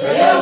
Bye.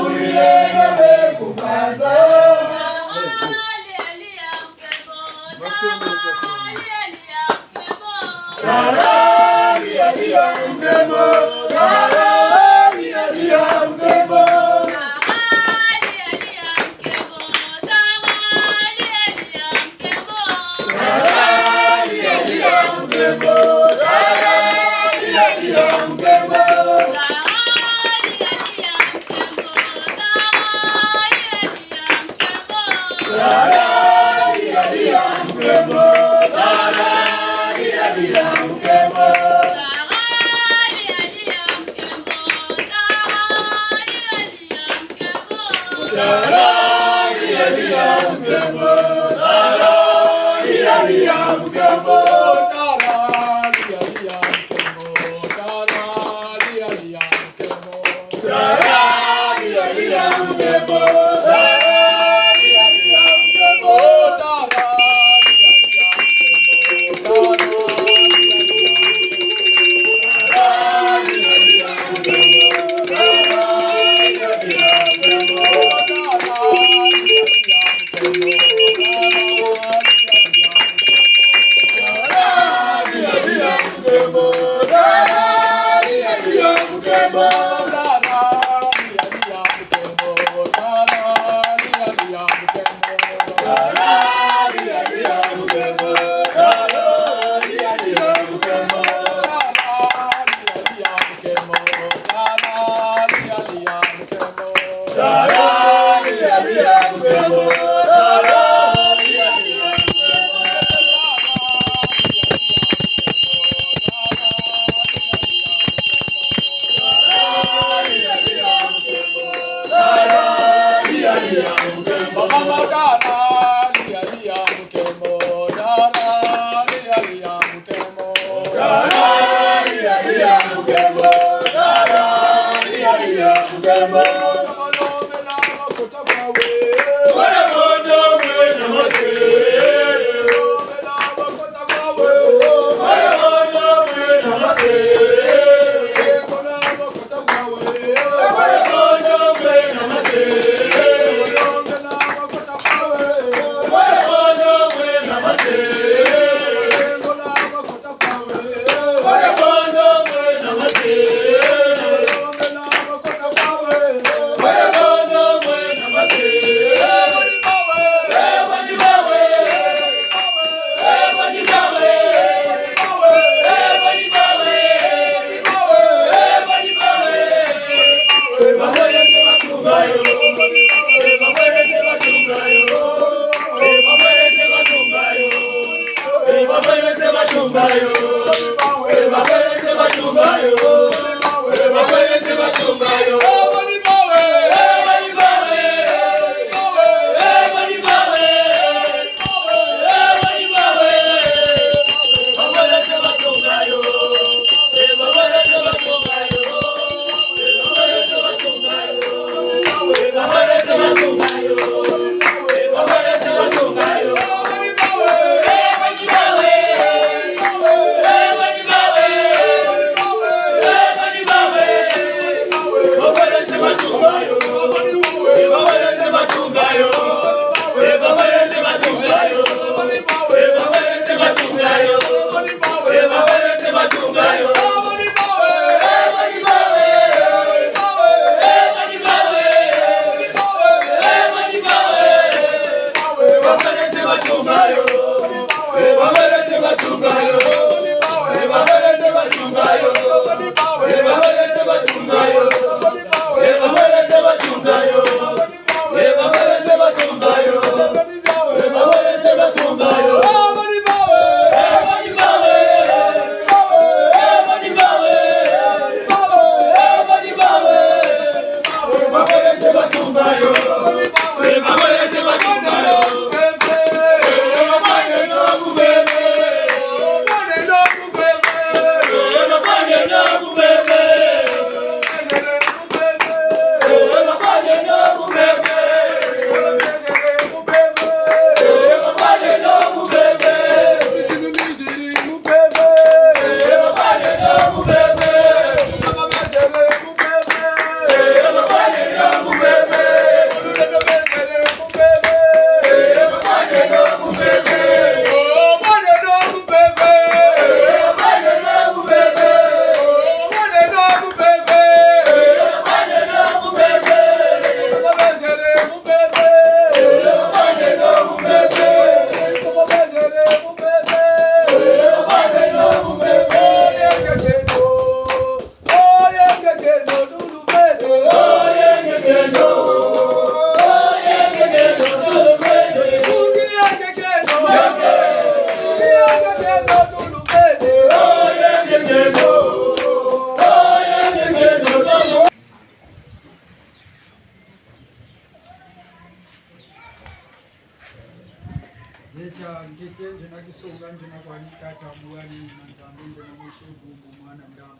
Leta ngete njena kisonga njena kwani tata buani manzambe njena mwisho gumu mwana ndama.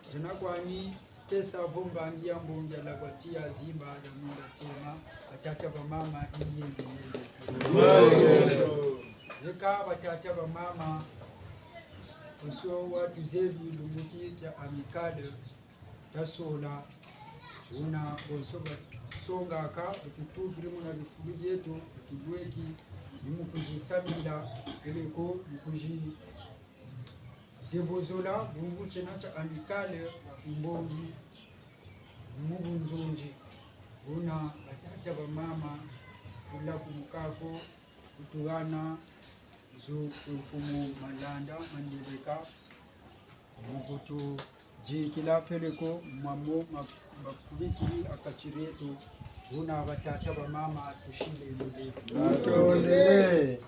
Njena kwani kesa vomba ngia mbonja la kwatia zimba da munda tema batata ba mama iyenge yenge. Leka batata ba mama uso watu zevi lumuki ya amikade tasola una bonsoba songa ka tutubiri muna bifubi yetu tudweki nimukujisamila eleko mukuji debozola bungu chenacha amikale mbongi mubunzunji una batata ba mama kula kumukako kutuana zo mfumo malanda mandeleka mukutu jikila peleko mamo makubikili akachiretu una batata ba mama tushile mule atole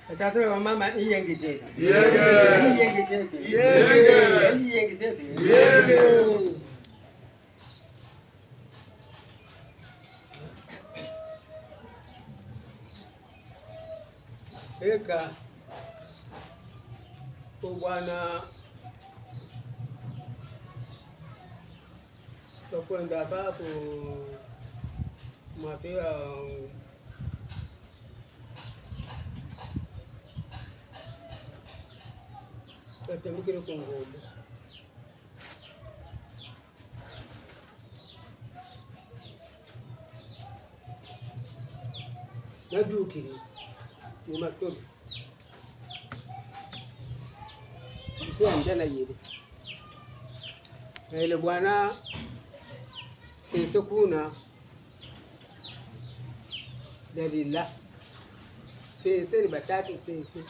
batata ba mama iyenge chetu eka bwana tukwenda hapo mapea tatemikile kungombe nadukile mumatobe sio njana yile na ile bwana sisi kuna dalila sisi ni batatu sisi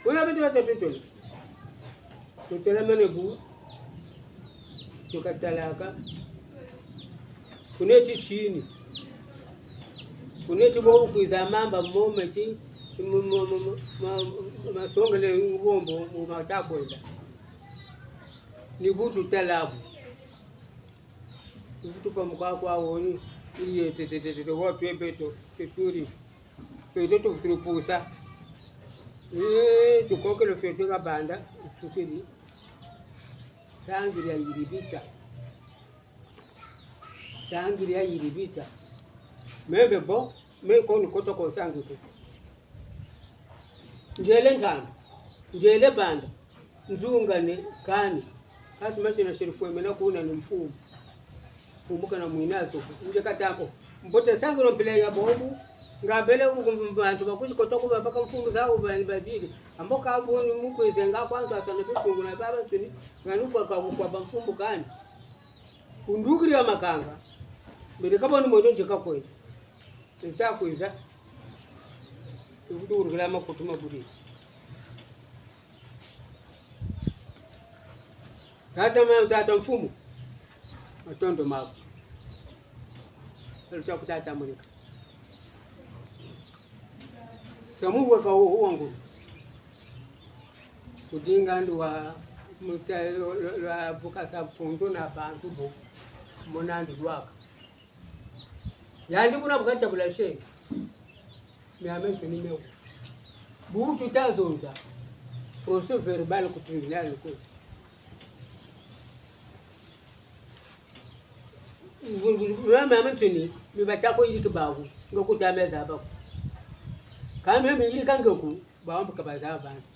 kuna bintu watatu tutela manebu tukatalaka kuneti chini kuneti bo kuiza mamba momenti masongele ngombo mumatakwenda ni butu talabu butu kwa mkako awoni iye tete watu ebeto teturi peto tupusa tukokelo feteka banda sukiri sangiri ya yiribita mebe bo me koni koto ko sangitu njele ngano njele banda nzungane kani hasi mashina sherifu emena kuna ni mfumu kumbuka na mwinazo nje katako mbote sangiro mpele ya bobu ngabele bantu bakuzi kotoko bapaka mfumu zao badili amboka abo ni mukwezenga kwanza atane bikungu na baba tuni nganuko kwa mfumu kani undukiri ya makanga mbere kabone moto njeka kwenda nitakweza ukuduru kama kutuma buri tata mfumu atondo mako sasa kutata mulika samuwa ka wangu kudinga ndwa mutalo la bukata fundo na bantu bo monandi lwaka yandi kuna bukata bulashe miamento ni meu butu tazonza procès verbal ku tribunal ko miamento ni mibatako ili kibabu ngokutameza bako kama mimi ili kangeku baomba kabaza avance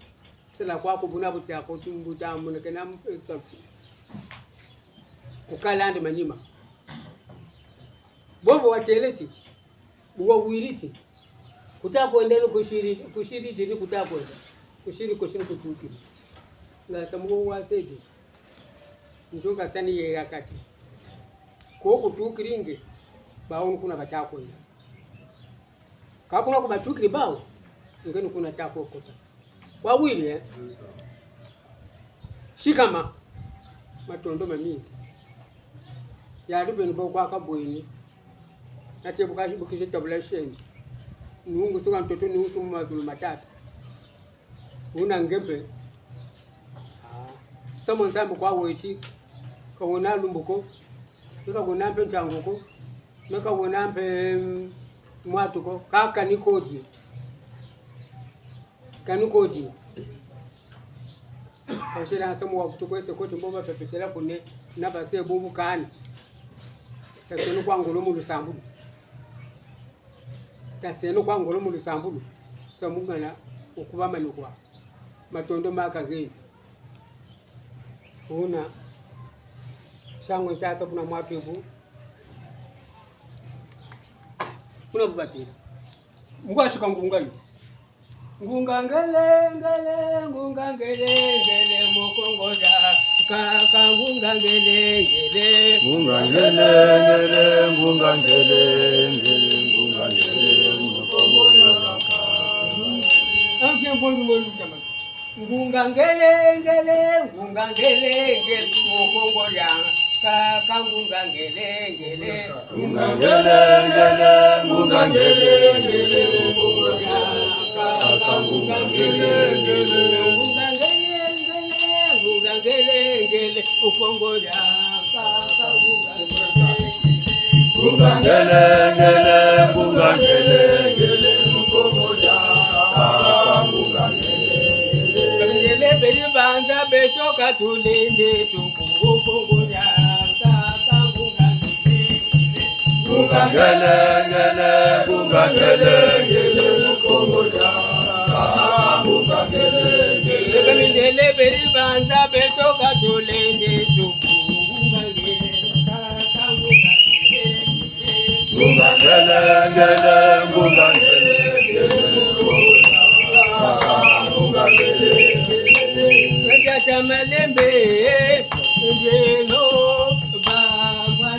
sila kwako buna butako tumbuta muneke na mfesafi kukalande manyima bobo wateleti buwa wiriti kutakwenda kushiri jini kutakwenda kushiri kutuki na samugo waseje njoka sani ye yakati ko kutukiringe bawo kuna batakwenda kakuna kubatukiri bawo ngeni kuna tako kota wawili shikama matondo mami yali beni kwa kabweni ate bukashi bukishe tabulation nungu suka mtoto ni usu mazulu matatu una ngembe somo nzambe kwa weti ka wona lumbuko ka wona mpe ntanguko ka wona mpe mwatuko kaka nikoje kanikoje Kashira somo wa kutokwese kote mbomba pepetela kune nabase bubu kani taseno kwa ngolo mu lusambulu taseno kwa ngolo mu lusambulu samungana ukuba manukwa matondo makageni una sangwe tata kuna mwapebu kuna bubatira mugashika ngungani ngungangele ngele ngungangele ngele mokongoja kaka ngungangele ngele ngungangele ngele ngungangele ngele ngungangele mokongoja amke mbonu mbonu chama ngungangele ngele ngungangele ngele mokongoja kaka ngungangele ngele ngungangele ngele ngungangele ngele mokongoja kaka ngungangele ngele ngele ukongoja kaka ngungangele ngele ngungangele ngele ukongoja kaka ngungangele ngele beri banda betoka tulinde tuku ukongoja kaka ngungangele ngele ngungangele ngele ukongoja kaka ngungangele ngele beri banda betoka tulinde tuku ngungangele ngele ngungangele ngele ukongoja kaka ngungangele ngajata malembe ngeno baba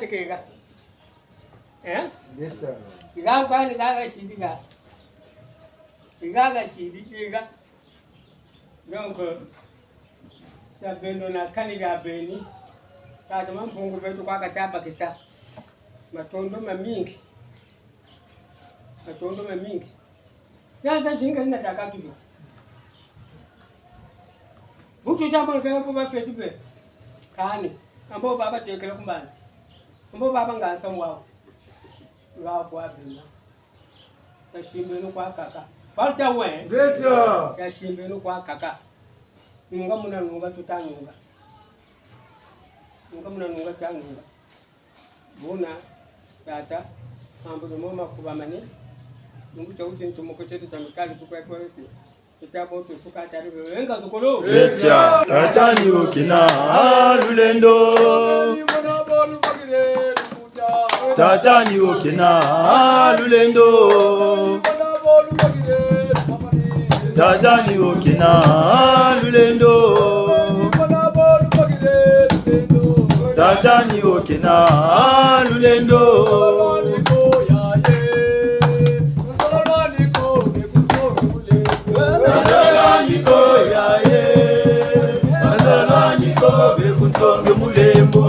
Kega. Gaga gaga shidiga. Gaga shidiga. Donc ya beno na kaniga beni. Tata mampungu betu kwa katapa kisa. Matondo mamingi. Matondo mamingi. Sasa shinga ninataka tu. Buku jambo kwa baba fetu be. Kani ambao baba tekela kumbani. Mbo baba ngasa mwawo ngawo kwa bina tashimbe no kwa kaka falta we Beta tashimbe no kwa kaka nunga muna nunga tutanunga nunga muna nunga tanunga bona tata mambo no makuba mane nungu chauti nchomoko chetu tamikali tukwa kwesi kitabo tusuka tari wenga zukolo Beta tatani okina lulendo Tatani okina lulendo Tatani okina lulendo Tatani okina lulendo mulembo.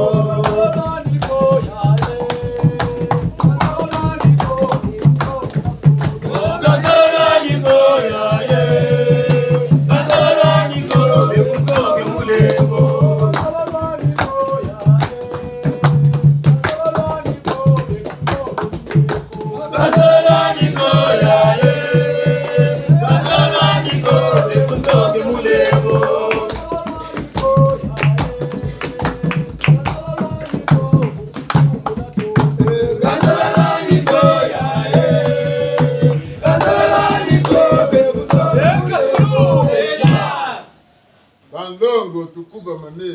Bandongo tukuba mane.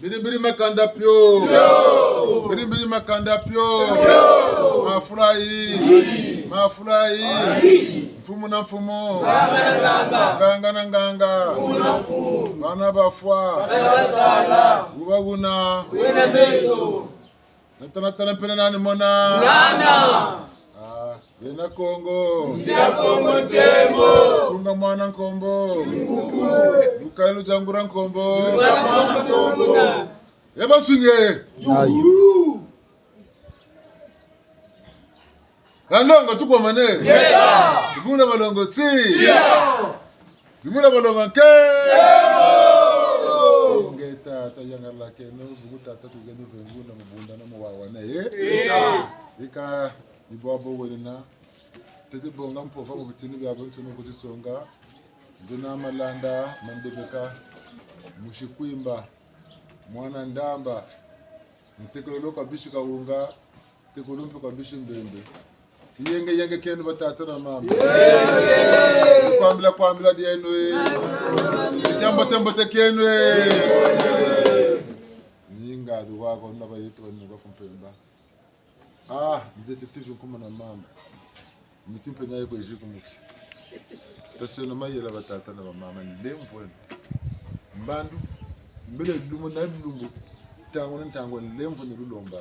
Biri makanda pyo. Biri makanda pyo. Mafurahi. Mfumu na mfumu. Nganga na nganga. Bana bafwa. Ubabuna. Natana pena nani mona. Yena Kongo. Kongo tembo. Sunga mwana nkombo. Lukailu jangura nkombo. Yaba sunye. Kalongo tuko mane. Bimuna balongo tsi. Bimuna balongo ke. Ngeta tayanga lake no buguta tatu genu venguna mubunda na mwawane. Ika Iboabo welina tete bonga mpova mu bitini bya bonse no kutisonga zina malanda mandebeka mushikwimba mwana ndamba mtekolo kwa bishi kaunga tekolompe kwa bishi mbembe yenge kenu batata na mama kwambila dienwe jambo tekenwe ninga duwa ko ndaba yetu banuga kumpemba nzete TV kuma na mama mitimpe naye ko jiku muki tasena mayela batata na mama ndemvo mbandu mbele lumo na lumbu tango ndemvo ni lulomba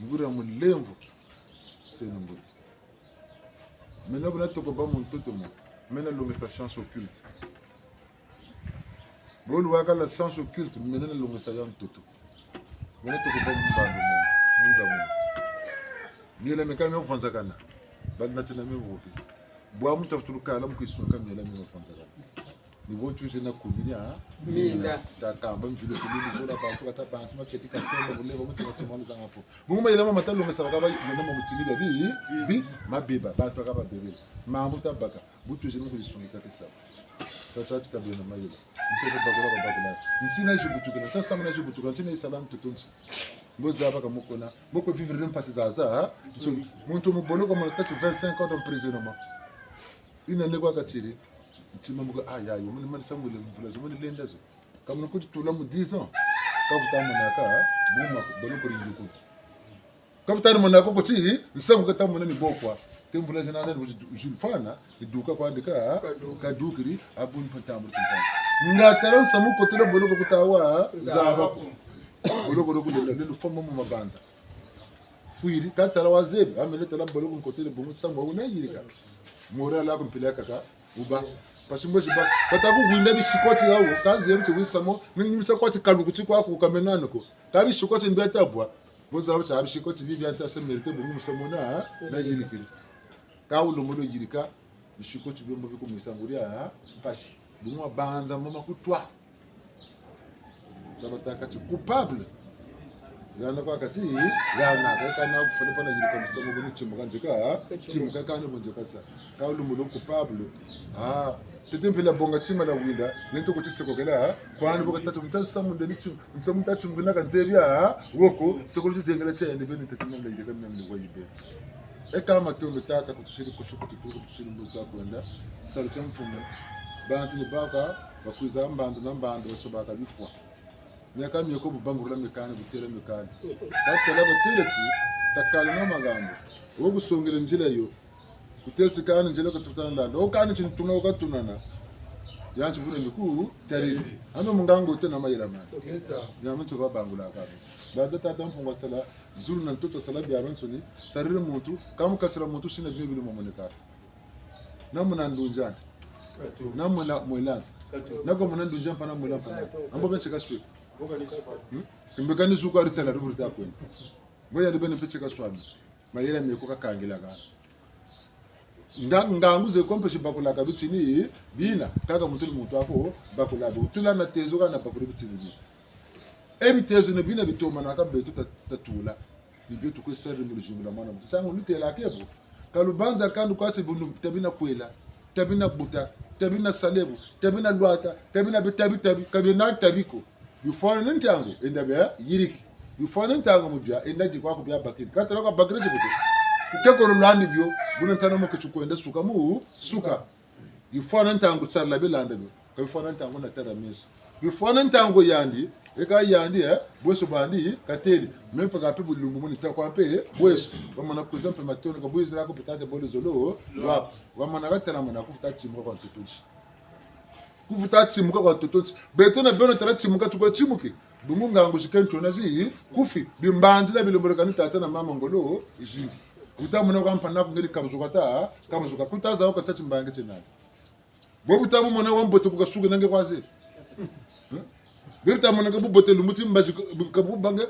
ngura mu lemvo seno mbu mena bona to ko ba mu toto mo mena longesa science occulte bolu waka la science occulte mena longesa ya toto mena to ko ba mu bandu mo nzamu Miela mekame ufanza kana. Bali natina mewopi. Bwa mutafutu kala mkisonga miela mewofanza kana. Ni wotu jena kuminya. Minda. Takamba mvile kulini zola bantu kata bantu maketi katenda bulevo mutima tumani zangapo. Mumba ilama matalo ngesaba kaba ngena mutini bi mabeba bantu kaba bebe. Mambu tabaka. Butu jena kulisonga kata Tata tabena mayela. Mpeke bagula. Nsina jibutukana. Sasa mna jibutukana. Nsina isalam tutunsi. Mboza baka mukona moko vivre dans pas zaza so muntu mubolo comme tatu 25 ans d'emprisonnement ina nego akatiri ntima muko aya yo mun man samule mvula zo mun lendazo kamuna kuti tula mu 10 ans kafuta munaka buma bolo ko rinduko kafuta munaka ko ti nsamu kata munani bokwa temvula jana ndan julfana iduka kwa ndika kadukiri abun pantamur tantana ngakaro samu ko tula bolo ko kutawa zaba Bolo le fond mu mabanza fuiri katala wazebe amele tala bolo ko côté le bon sango una yirika mora la ko pila kaka uba pashimbo shiba pataku gwinda bishikoti yawo kazi yemche wisamo nimisa kwati kaluku chikwa ku kamenano ko kabi shikoti mbiatabwa boza bacha bishikoti bibi anta se merite bo musamona na yirikiri kawulo modo yirika bishikoti bimbo biko misanguria pashi bumwa banza mama kutwa Zabataka coupable. Yana kwa kati yana kana kufanya pana jiri kama sababu ni chimuka kana bonjeka sa. Kaulu mulo coupable. Tetimpela bonga chima la wida, lento ko tsiko kela, kwani boka tatu mtatu samunde ni chim, mtatu ngina kanzebia, woko tokolo zengela tsende bene tetimna la yideka mna ni wayibe. Kama tumbe tata kutushiri kushuku kutushiri mbuza kwenda, salute mfumo. Bantu ni baka bakuza mbando na mbando basobaka bifwa. Nyaka myoko bubangura mekane butera mekane batela bateleti takala no magambo wo gusongera njira yo kuteleti kana njira ko tutana ndanda o kana chintu no katunana yanchi bure miku tari hano mungango utena mayira mani nyamuntu babangula akabe bada tata mpunga sala zuru na toto sala bya bansoni sarire muntu kamukatira muntu shina bibili momoneka namuna ndunjana namuna mwelana nako munandunjana pana mwelana ambo benche kaswe Mbekani sukari tela rubuta kwenda. Ngoja ndibene piche kaswami. Mayela meko kangela kana. Ngangu ze kompe shibakula kabitini bina kaka mutuli mutu ako bakula bo tulana tezo kana bakuri bitini. Ebitezo ne bina bitoma nakabetu tatula. Bibetu ko serre mu jumla mana mutango nitela kebo. Kalubanza kandu kwati bundu tabina kwela. Tabina buta, tabina salebu, tabina luata, tabina bitabi kabina tabiko. Before ntango enda be yiriki. Before ntango mujya enda jikwa kubya bakini. Katara ka bakire jibuto. Ukeko landi byo buna ntana mo kechukwenda suka mu suka. Before ntango sarla belanda byo. Before ntango na tara miso. Before ntango yandi eka yandi bweso bandi kateli mempa ka pebu lungu moni takwa pe bweso wamana kuzampe matoni ka bweso rako pitate bolo zolo lwa wamana gatana mana kufuta chimuka kwa tutuchi kufuta chimuka kwa tutuchi betona beno tara chimuka tukwa chimuki dungu ngangu shikento nazi kufi bimbanzi la bilomboreka ni tata na mama ngolo ijingi utamuna kwa mpana kungeli kamzukata kamzuka kutaza wakata chimbange chenani bobu tamu mona wambote bukasuga nange kwazi Birta mona kabu bote lumuti mbaji kabu bange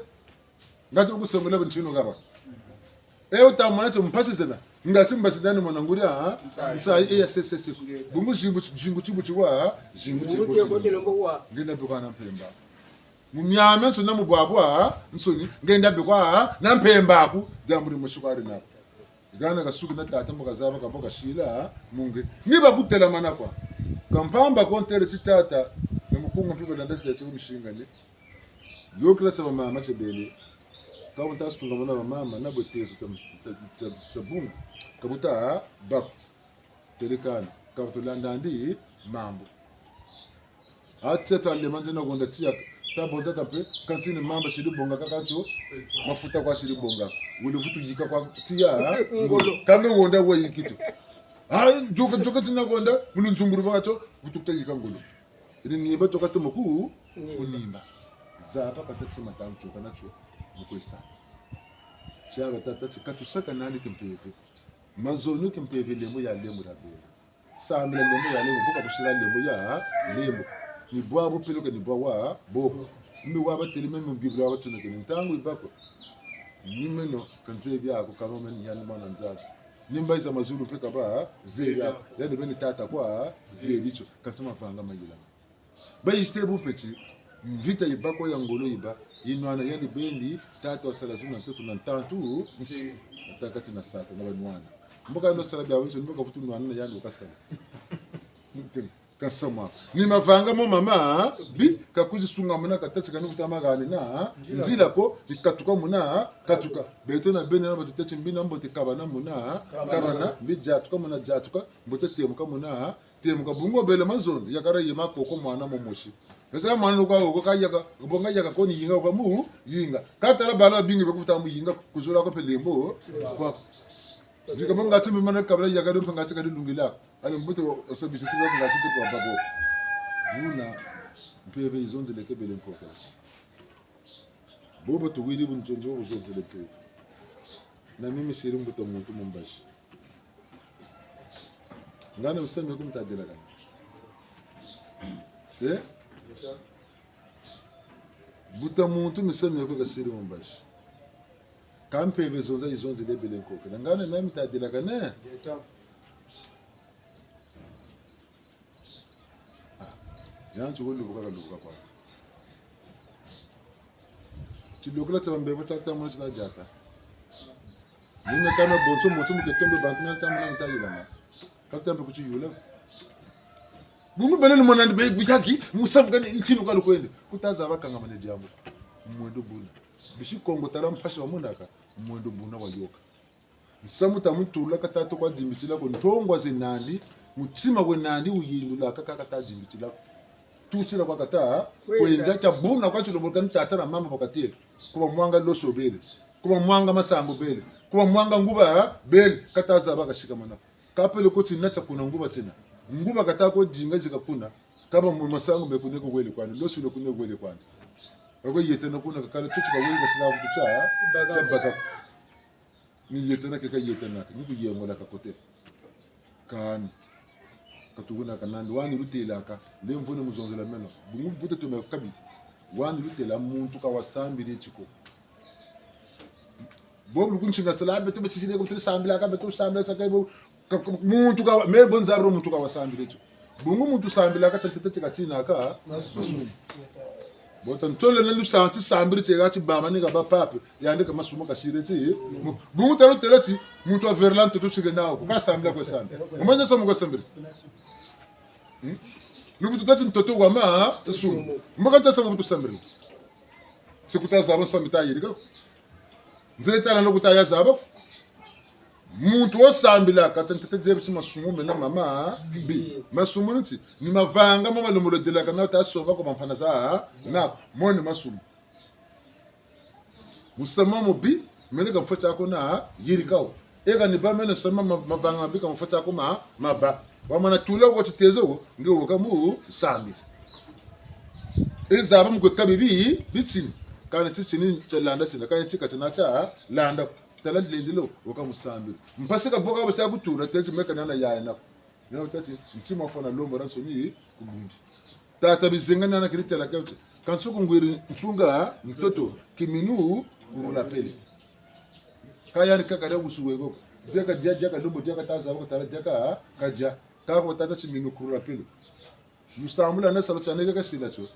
ngati kusongela binchino kaba uta mona to mpasi sena ngati mbaji dani mona nguri nsa sese bungu jingu chibuchiwa jingu chibuchiwa ngenda bekwana mpemba mumyame nsona mubwabwa nsoni ngenda bekwa na mpemba ku jamuri mushukari na gana kasuku na tata mukazaba kaboka shila munge niba kutela manakwa kampamba kontere titata Mungu mpiko ndanda sikasi umishinga le. Yokla tsaba mama chebele. Kawo tasunga mona mama na botezo sabunga. Kabuta bak. Telikana. Kawo tulanda ndi mambo. Atse le manje na gonda tia. Taboza kape kantini mamba shiri bonga kakacho. Mafuta kwa shiri bonga. Wule futu jika kwa tia. Kanga gonda we kitu. Joka tina gonda mulunzunguru bakacho futu jika ngolo. Ini niba toka tumoku unimba zaba patati matancho kanacho mukwesa shaba tatati katusaka nani kimpeve mazonu kimpeve lembo ya lembo rabele samela lembo ya lembo buka kushira lembo ya lembo ni bwa bo peluka ni bwa wa bo mbi wa bateli meme mbibra wa tuna kene ntangu ibako nimeno kanze bya ko karome ni yani mwana nzaka nimba isa mazulu peka ba zebya yani beni tata kwa zebicho katuma vanga mayila bayite bupeti mvita ibako ya ngolo iba inwana yani bendi tata wasalazu na mtoto na ntantu atakati na sata na banwana mboka ndo sala bya wenso mboka futu nwana yani ukasala kasama ni mavanga mo mama bi kakuzi sunga muna katati kanu kutama gani na nzila ko ikatuka muna katuka beto na bene na batete mbina mbote kabana muna kabana bi jatuka muna jatuka mbote temuka muna temuka bungo bele mazon yakara yema koko mwana momoshi kasa mwana ko kayaka bonga yaka ko ni yinga ko mu yinga katala bala bingi bekuta mu yinga kuzura ko pelembo kwa jika bonga timbe mana kabla yaka do ngati kadi lungila ale mbote osabisi tiba ngati ko babo buna mpeve izonde leke bele nkoko bobo to wili bunjonjo uzonde leke na mimi siri mbote muntu mumbashi ngana mseme kumtadela kana buta muntu mseme ko gasiri mumbashi kampeve zonza izonze lebele nkoko ngana mimi tadela kana yanchu ko lubuka kwa tilokula tsambe botata mo tsa jata nina kana bonso mo tsumu ketombe bantu na tamana ntayila na katambe kuchi yula bungu bele mo nandi be bujaki musabga ntinu kalu kwende kutaza bakanga mane diambo mwendo buna bishi kongo tara mpashi wa munaka mwendo buna wa yoka nsamu tamutula katato kwa dimbitila ko ntongwa zenandi mutima wenandi uyindula kaka tajimbitila tuchira kwa kata kwenda cha buna kwa chilo bolkan tata na mama pakati kuba mwanga loso bele kuba mwanga masango bele kuba mwanga nguba bele kataza baka shikamana kapele ko tinata kuna nguba tena nguba kata ko jinga zikakuna kama masango bekune ko wele kwani loso lo kunne wele kwani ko yetena kuna kakala tuchika wele kasila kucha baka ni yetena kaka yetena ni ku yengola kakote kan katuguna kanandi wani rutelaka lemvone muzonzela meno bungu bute to mekabi wani lutela muntu kawasambile chiko bobu kunshinga salabe to bachisile ko sambila ka beto sambila sakaibo muntu ka mebo nzaro muntu kawasambile chiko bungu muntu sambila ka tete katina ka masumu bota ntole na lusanti sambiri chega chi bama ni ka ba pape yande ka masumu ka shireti bungu tano telati muntu averlan to shige nawo ka sambila ko sambila umanje samu ka sambira luvutu tatu mtoto wa ma sumu mbaka samu vutu sambira sikutazaba sambita yirika nzeta na kutaya zaba muntu osambila katantete zebisi masumu mena mama bi masumu nti ni mavanga mama lomulo de la kana ta sova ko mfana za na mone masumu musama mo bi mene ka mfata ko na yirikao ega ni ba mene sama mavanga bi ka mfata ko ma ba wa mana tula ko tezo ndio ka mu sambi ezaba mgo kabibi bitini kana tsini tsalanda tsina kana tsika tsina cha landa talent lendilo woka musambi mpasika boka basa kutura tete meka nana yana nyo tati ntsima fona lombo ranso ni kubundi tata bizenga nana kilitela kauti kansuku ngwiri nsunga mtoto kiminu kurula pele kaya ni kakada usuwego jaka jaka lombo jaka taza woka tala jaka kaja kako tata chiminu kurula pele musamula na salo chanega kashila cho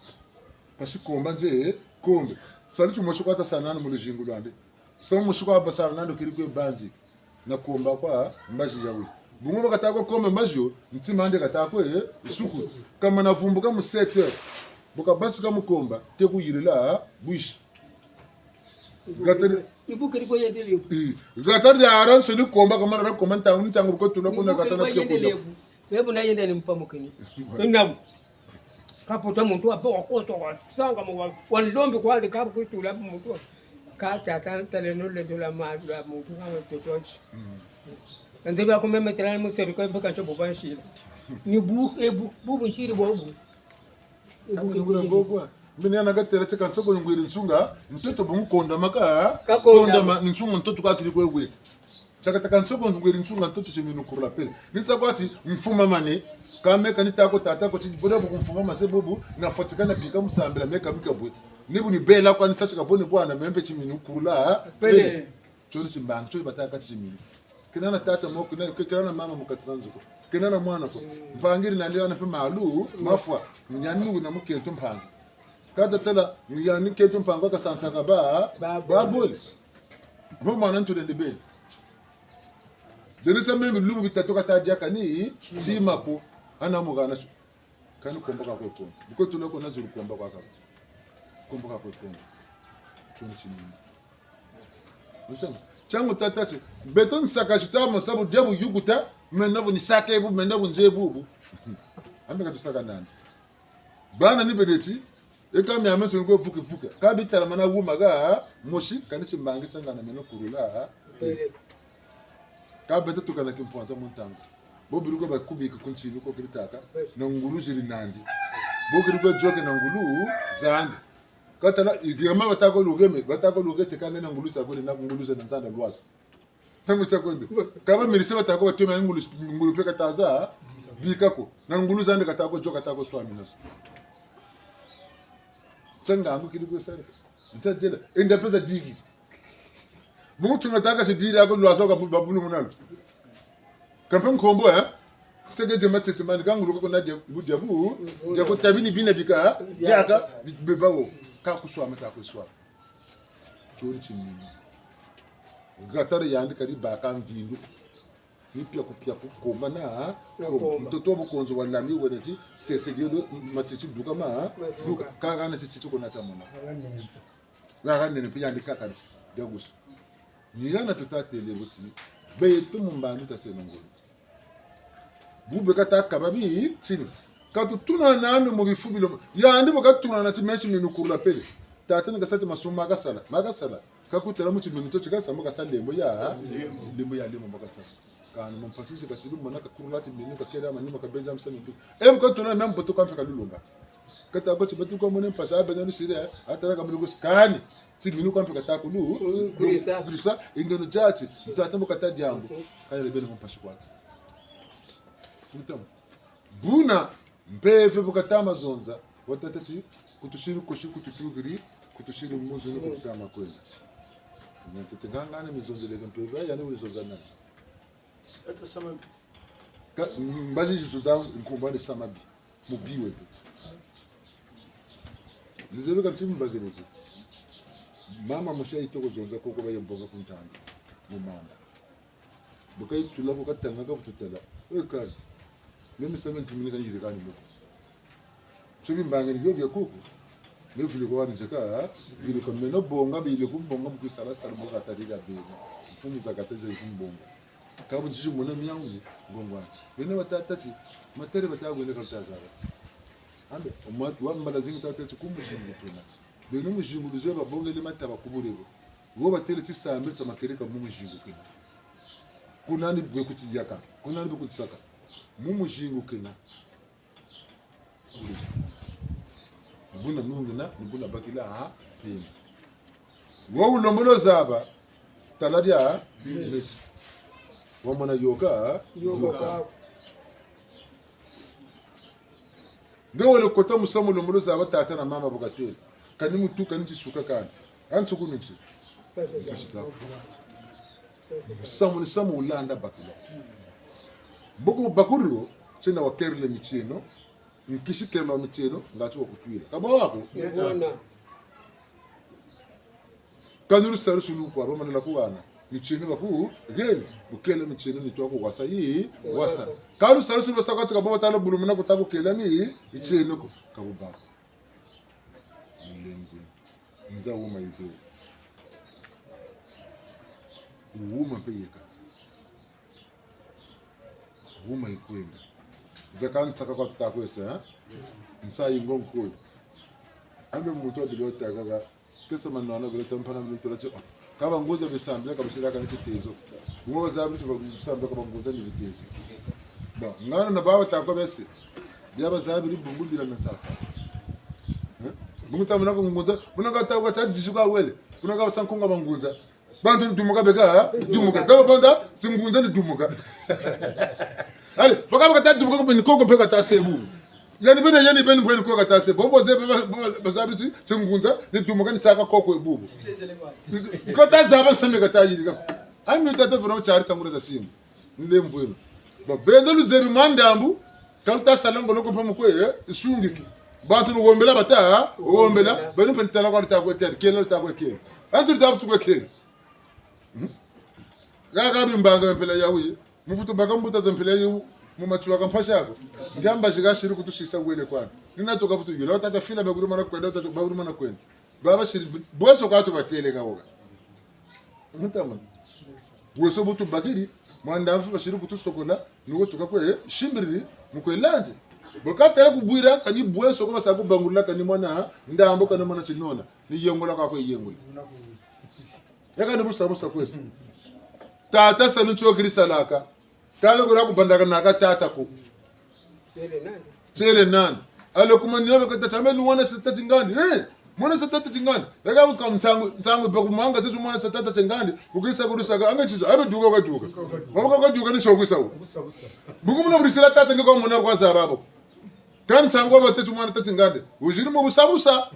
pashi komba nje kombe sali chumoshuka hata sanana mulujingu lwande so mushuka basara nando kirikwe banji na komba kwa mbaji yawe bungu bakatako kombe mbajo ntimande katako isuku kama navumbuka mu 7h boka basika mukomba te kuyirila buishi gatari ibu kiriko yendele gatari aran so ni komba kama na komanta unitangu ko tulo kuna gatana pia kulo webu na yenda ni mpamukeni namu kapota muntu apo wakosto wa sanga mu wanlombi kwa de kapo kutula muntu ka tata taleno le dola madra muntu kama totochi ndebe akome metrani mu seriko baka chobo banshira ni bu nshiri bobu ngura gogwa mimi anaga teretse kansoko ngwiri nsunga mtoto bungu konda maka konda nsunga mtoto ka kili kwewe chaka kansoko ngwiri nsunga mtoto chemino kurula pele nisa kwati mfuma mane kame kanita ko tata ko tiboda bu mfuma mase bobu na fatikana bika musambela meka bikabwe nibu ni bela kwa nisa chaka bone bwana membe chimino kurula pele choni chimbanga choni bataka chimino kinana tata mo kinana mama mukatranzuko kinana mwana ko mpangiri na leo anape malu mafwa mnyanu na muketo mpanga kada tala mnyani keto mpanga ka sansaka ba bole bo mwana ntule ndebe denisa meme lumu bitatoka tadia kani si mapo ana mugana kanu komboka ko ko biko tuloko nazuru komboka ka komboka ko ko choni chimini usema changu tatachi beton sakashita masabu jabu yuguta menabu ni saka ebu menabu njebu ameka tusaka nani bana ni beneti eka mi ameso ngo fuke ka bitala mana wuma ga moshi kanichi mbangi changa na meno kurula ka beto tukana kimponza muntango bobiruko bakubi kunchini ko kiritaka na ngulu jiri nandi bobiruko joke na ngulu zangi katala igema batako lugete kanga na ngulu sakoni na ngulu za nzanda lwasi tamu sakonde kama mirise batako batema ngulu peka taza bikako na ngulu zande katako joka katako swami naso changa angu kidigo sare ntajela enda pesa digi mutu nataka sidira ko lwaso ka babulu munalo kampen kombo tege jema tsemani kangulu ko na bujabu ya ko tabini bina bika jaka bebawo ka kuswama ka kuswa chori chimini gatari yandi kari baka mvingu ni pia kukoma na mtoto bukonzo walami weneti sesegedo matichi duka ma duka kanga na tichi ko na tamona ngaga nene pia ndika kaka jagus nigana tutatele buti beto mumbanu tasenongolo bube kata kababi tsini katutuna nanu mu bifubilo yandi bakatuna na timechi minukurula pele tatene gasati masuma magasala kakutela mu chiminito chikasa mukasa lembo ya lembo mukasa kana mpasisi kasilu mona kakurula timinu kakela manima kabenja msanitu katuna membo boto kampe kalulunga kata ko chibatu ko mone mpasa benanu sire atara kamulugo skani timinu kampe katakulu kurisa ingono jachi mtatamu kataji yangu kaya rebele mpashi kwake mutamu buna mbeve bukatama zonza watatachi kutushiri koshi kututugiri kutushiri muzu no kutama kwenda ntatengangana mizonzeleka mpeva yani ulizozana hata sama mbazi zizozangu nkumbani samabi mubiwe pe lizebe kaptimu bagereke mama mushaito kuzonza koko bayembonga kuntanga mumanda bukai tulako katanga ka kututela ekani mimi sema ntimini kanjire kani muko chubi mbanga ni byo kuko ne vile kwa nzeka vile kwa meno bonga bile kumbonga mukisala sala muka tarira beza mfumu zakateze kumbonga kabu njiji mona miyangu ngongwa bene batatati matere batagwene kaltazara ambe omatu wambala zingi tatati kumushinga tuna bene mushinga bize babonga le mataba kuburego wo batele tisambe tamakereka mumushinga kina kunani bwe kutijaka kunani bwe kutisaka mumushinga kina mbuna nungina mbuna bakila ha pini wo ulombolo zaba taladia business wamana yoga ndio wale kota musamo lombolo zaba tata na mama bukatela kani mutu kani chisuka kani antsuku nchi samu ni samu ulanda bakila buku bakuru tena wakerle michino nkishikela michino ngacho kutwila kaba wako kanuru sarusu kwa bama na kuwana michino baku again bukele michino ni twako wasa hii wasa kanuru sarusu basaka tika baba tala bulumuna kutako kela ni michino ko kabuba mlenje nza uma yuko uma peyeka uma ikwenda zakan saka kwa tutakwesa nsa ingo nkoyo ambe muto bilota gaga kesa manwana bilota mpana bilota lacho kaba ngoza bisambe kabishira kana chitezo ngoba zabi bisambe kaba ngoza ni bitezo ba ngana na baba takwa bese byaba zabi libungulira na sasa bunguta munako ngoza munaka takwa tadishuka wele munaka sankunga bangunza bantu dumuka beka dumuka daba banda tingunza ni dumuka ale bakaba kata dumuka ko ni koko beka ta sebu yani bene bweni ko kata sebu bobo ze bazabiti tingunza ni dumuka ni saka koko ebubu ko ta zaba same kata yidika ami tata vero chari tangura za chini nile mvwenu ba bende lu zebi mandambu kaluta salongo loko pamu ko isungiki bantu ngombela bata ngombela benu pentala ko ta ko ter kelo ta ko kelo antu ta ko kelo gaga bimbanga mpela yawi mufuto bakambuta zampela yawi mumachuwa kampasha yako njamba shigashiri kutushisa wele kwani ninatoka futu yule utata fila baguruma na kwenda utata baguruma na kwenda baba shiri boso kwatu batele kawoga mutama boso butu bakiri mwanda afu bashiri kutusokola nuko tukakwe shimbiri mukwelanje bokatela kubwira kani boso ko basaku bangulula kani mwana ndambo kana mwana chinona ni yengola kwako yengola yaka nibusabusa kwesa tata sanu cho krisalaka kale kura kubandaka naka tata ko sele nani ale kuma niyobe kata chameli mwana sitati ngani mwana sitati chingani yaka buka msangu be kumanga sesu mwana sitati chingani ukisa kurusaka angachiza abe duka kwa duka baba kwa duka ni shogwisa wo buku muna burisira tata ngiko mwana kwa zababo kan sango ba tetu mwana tati ngani ujiri mo busabusa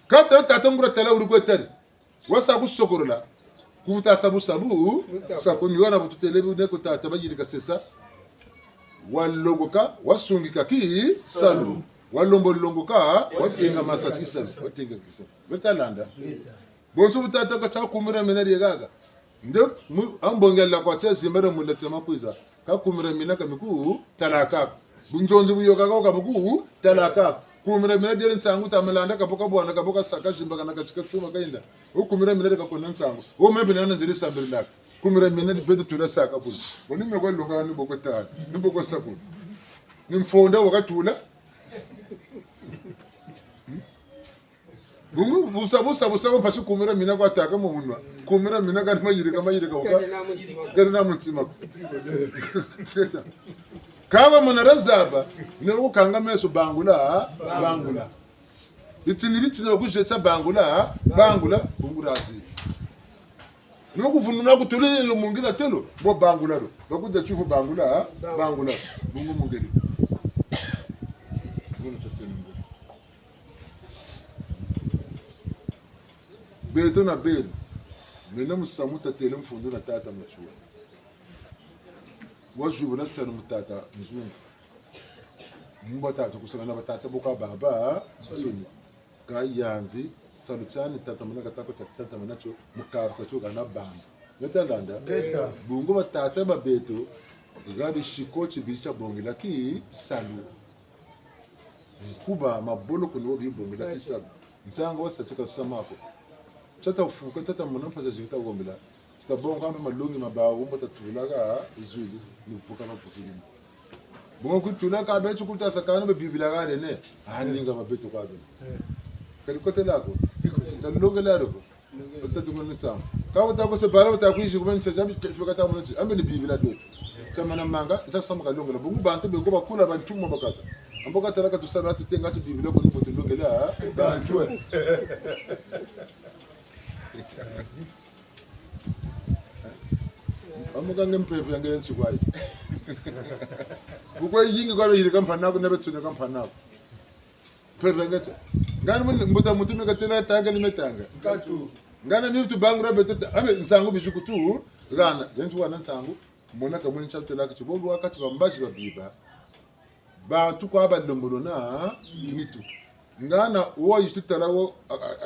kata tata ngura tala urukwe tari wasa busokorola kuvuta sabu sakoni wana bututelebu neko tata bajirika sesa walongoka wasungika ki salu walombolongoka watenga masasi salu watenga kisa betalanda bonso butata ka cha kumira menari gaga ndo ambongela kwa cha simbere mulatsema kuiza ka kumira mina kamiku talaka bunjonzi buyoka ka kabuku talaka kumira mina dere nsangu tamelanda kaboka bwana kaboka saka shimba kana kachika tuma kainda ukumira mina ka kona nsangu o mebe nana nziri sambiri laka kumira mina di bedo tula saka kuli boni meko longa ni boko tata ni boko saku ni mfonda wakatula bungu busa pasu kumira mina kwa taka mo munwa kumira mina ka majirika uka kana mutsima kaba manarazaba nero kanga meso bangula bitini bakujetsa bangula bungurazi nimo kuvununa kutolele lo mungira telo bo bangula ro bakuja chufu bangula bungu mungeri beto na belo mena musamuta tele mfundo na tata machua wajubula sanu mutata mzungu mumba tata kusangana batata boka baba soni ka yanzi salu chani tata manaka tako tata manacho mukarsa chuka na bamba metandanda bungu batata babeto gabi shikochi bisha bongi laki salu kuba mabolo kuno bi bongi laki salu ntanga wasa chuka samako chata ufuka chata munampa jita gombila bonga malungi mabawo mbota tulaga izulu nifuka mafukini bongo kutula ka betu kutasakana be bibila ga ne haninga mabetu kwa be kali kote lako kaloge lako otatunga nisam ka wata ko se bara wata kuishi kumen chajabi chuka ta munchi ambe ni bibila do chamana manga itasama kalonge la bongo bantu be ko bakula bantu mo bakata amboka talaka tusana tutenga tu bibila ko nuko tulonge la bantu amukange mpevu yange yensi kwayi bukwe yingi kwabe yiri kampanako nebe tsune kampanako mpevu yange tsa ngani mbuta mutume katena tanga limetanga Katu. ngana mitu bangu rabe tata ame nsangu bishuku tu gana yentu wana nsangu mona kamuni chapte laki chibombo wakati bambashi babiba bantu kwa balongolo na mitu ngana uwa yishtutalawo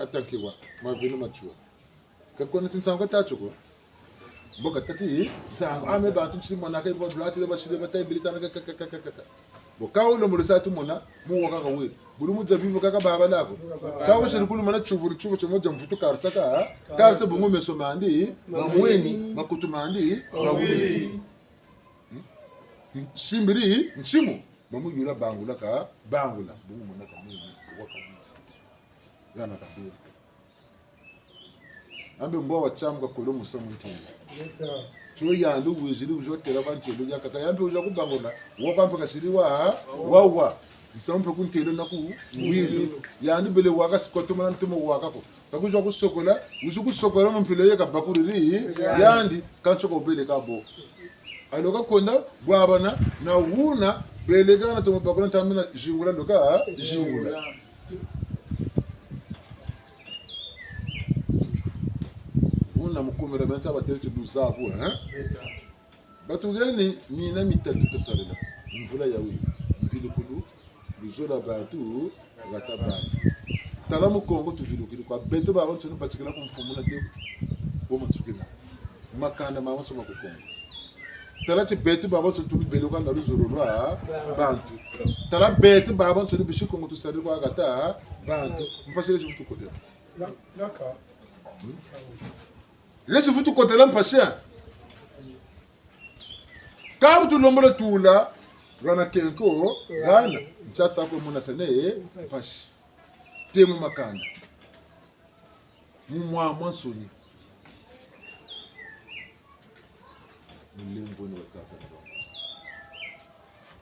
atankiwa mavinu machua kakona tsangu tatsuko boka tati nsangu ame bantu chimona kai bo blati le bashile batay bilitana kaka boka ulo mulisa tu mona mu waka kawe bulu mu jabibu kaka baba lako kawo shirikulu mana chuvuru chuvo chomoja mvutu karsa bungu meso mandi mamweni makutu mandi mawili shimbiri nchimu mamu yura bangula bungu mona kamwe waka mti yana kabiri ambe mbo wachamga kolo musamu ntinga so yandu wizili ujotela bantelo yakaka yambe uja kubangona wokampa kashiriwa wawa isampe kuntelo naku wili yandu bele waka sikoto mana ntumo waka ko kakuja kusokola uju kusokola mpilo yeka bakuriri yandi kanchoko bele kabo aloka konda bwabana na wuna bele kana tumo bakona tamina jingula ndoka jingula na mukomera banta batete duzavu batugeni mina mitatu tosalela mvula yawe bilukulu luzola bantu gatabana tala mukongo tuvilukulu kwa beto ba bonto batikela kumfumula te boma tsukila makanda mama soma kukongo tala ti beto ba bonto tubeluka na luzolo lwa bantu tala beto ba bonto bishikongo tosalela kwa gata bantu mpasele chifutu kote Naka. Lesi futu kotela mpasha kabu tu lombolo tula rana kenko gana mchata ko mona sene pashi temu makanda mwa mwansoni mulembo ni wataka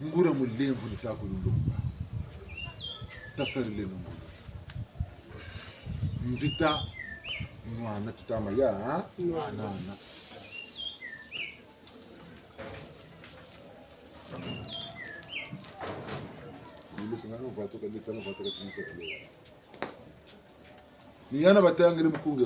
ngura mulembo ni tako lulumba tasarile ngura mvita mwana tutama ya nana ni yana batangire mukunge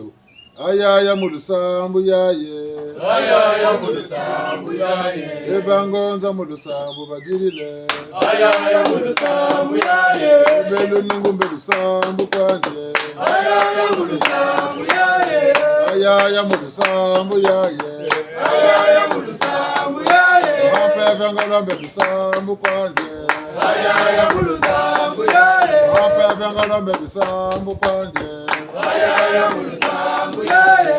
ayaya mulusambu yaye ayaya mulusambu yaye ebangonza mulusambu bajirile ayaya mulusambu yaye belu nungumbe lusambu kwanje ayaya mulusambu yaye ayaya mulusambu yaye ayaya mulusambu yaye apeve ngalombe lusambu kwanje ayaya mulusambu yaye apeve ngalombe lusambu kwanje ayaya mulusambu yaye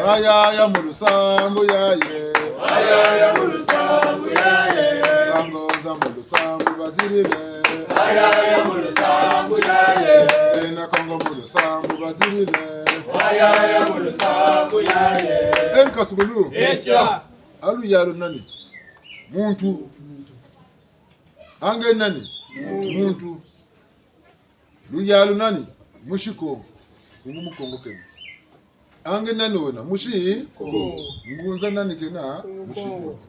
ayaya mulusambu yaye ayaya mulusambu yaye bangonza mulusambu bajirile ayaya mulusambu yaye ena kongo mulusambu bajirile ayaya mulusambu yaye enkasugulu echa alu yalo nani muntu ange nani muntu lu yalo nani mushiko ngumu kongo kene ange nani wena mushi ngunza nani kena mushiko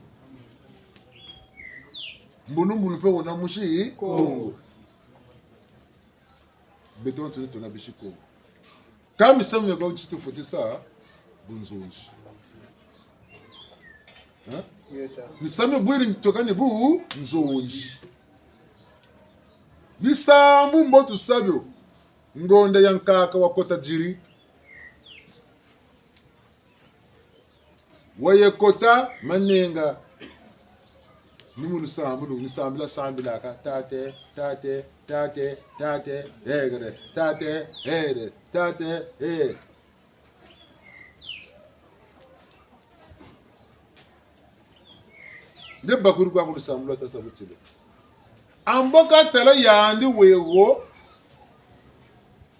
mbulu pe wona mushi kongo beton tuni tuna bishiko kama sema kwa chitu futisa bunzonji nisame bwiri tokane bu nzonji nisambu mbotu sabyo ngonde yankaka wakota jiri wayekota manenga nimulu sambu nisambila sambila ka tate egre tate de bakuru kwa kudu sambu ta sabu chile amboka tala yandi wego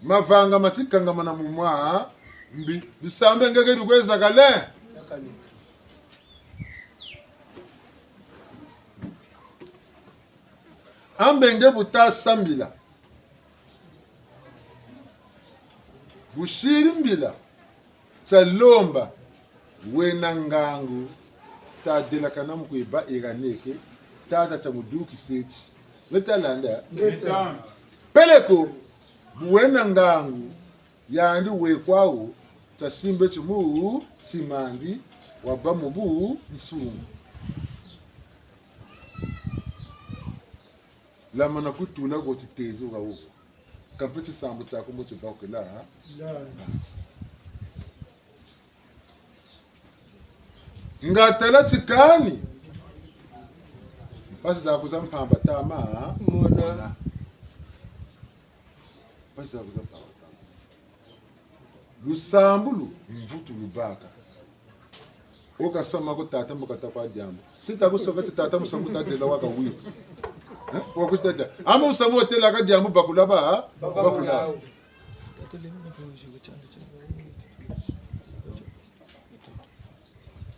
mavanga matikanga mana mumwa mbi bisambe ngege bikweza kale ambenge buta sambila bushiri mbila chalomba wenangangu ta dela kanamu kuiba iganeke tata cha muduki seti wetalanda peleko wenangangu yandi wekwawo chasimbe chimu simandi wabamubu nsungu la mana kutula go titezo ga wo kampeti sambu ta ko mutu ba ko la ngatala tsikani pasi za kuzampamba tama mona pasi za kuzampamba tama lusambulu mvutu lubaka oka sama ko tata mukata kwa jambo tita ko soka tata musambu tata la waka wiki wakutata ama usamu hotela ka jambo bakulaba bakula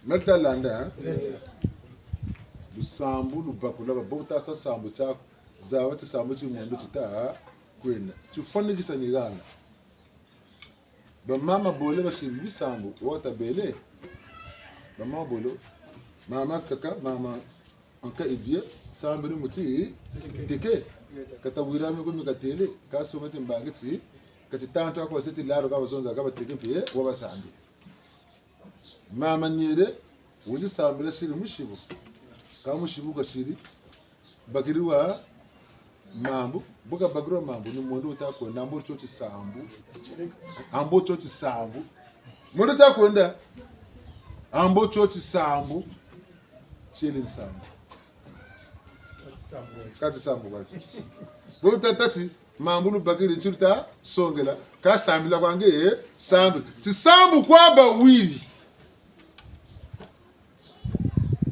Metalanda lusambu lubakulaba bota sa sambu cha zawa ti sambu chi mundu tita kwenda tufanikisa nigana ba mama bole ba shiri sambu wota bele ba mama bolo mama kaka mama anka ibie sambiri muti teke kata wirame ko mikatele kaso mati mbangiti kati tanto ko seti laro ka bazonza ka bateke pe wa basambi mama nyere wuli sambira shiri mushibu ka mushibu ka shiri bagiriwa mambu buka bagiro mambu ni mondo utako nambo choti sambu ambo choti sambu mondo utako nda ambo choti sambu chili sambu kati sambu basi buta tati mambu bagiri chirta songela ka sambila kwange sambu ti sambu kwa ba wili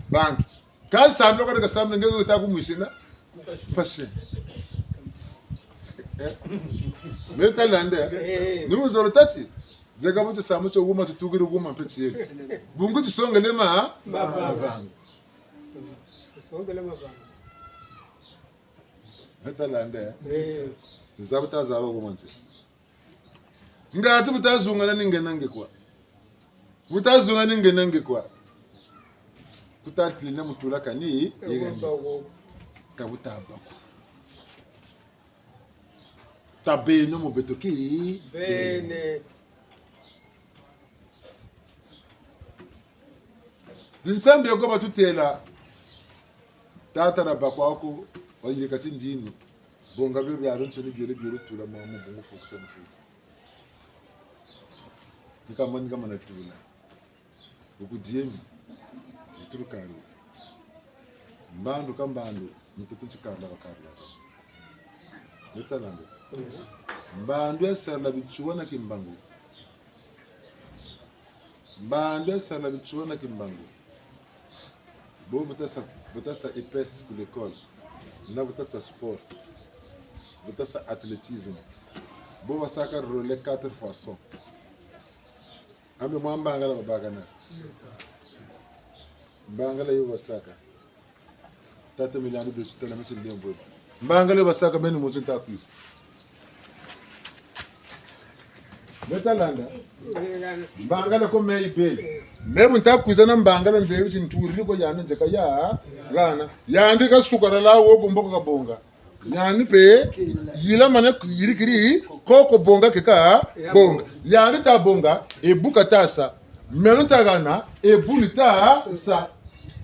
banki ka sambu kwa ka sambu ngeke utaku mwishina pashe metalanda numu zoro tati jega mutu samu cho wuma tutugiri wuma peti yele bungu tisongele ma banki songele ma banki metalanda zabuta zaba kumanze ngati butazunga ningenange kwa butazunga ningenange kwa kutatlina mutula kani yegani kabutaba tabeno mo betoki bene linsambe ko batutela tata na bakwako oyekati ndini bonga byo byaro nsoni byero tula mu bungu fokusa mufuti nikamani kama natula ukudiemi turukani mbando kambando nitutuchikanda bakabla netanando mbando esala bichuana kimbangu mbando esala bichuana kimbangu bo butasa epes pour l'école na butasa sport butasa athlétisme bo basaka relais 4 fois ambe mwamba ngala babagana mbangala yo basaka tata milani do tutala mechi ndembo mbangala basaka beni mutu takwisa metalanda mbangala ko mei beli mebu ntakwisa na mbangala nzewe chinturi ko yana njeka ya rana yandi ka sukara la wo bombo ka bonga yani pe yila mana yiri kiri koko bonga keka bonga yani ta bonga e buka tasa meno ta gana e bulita sa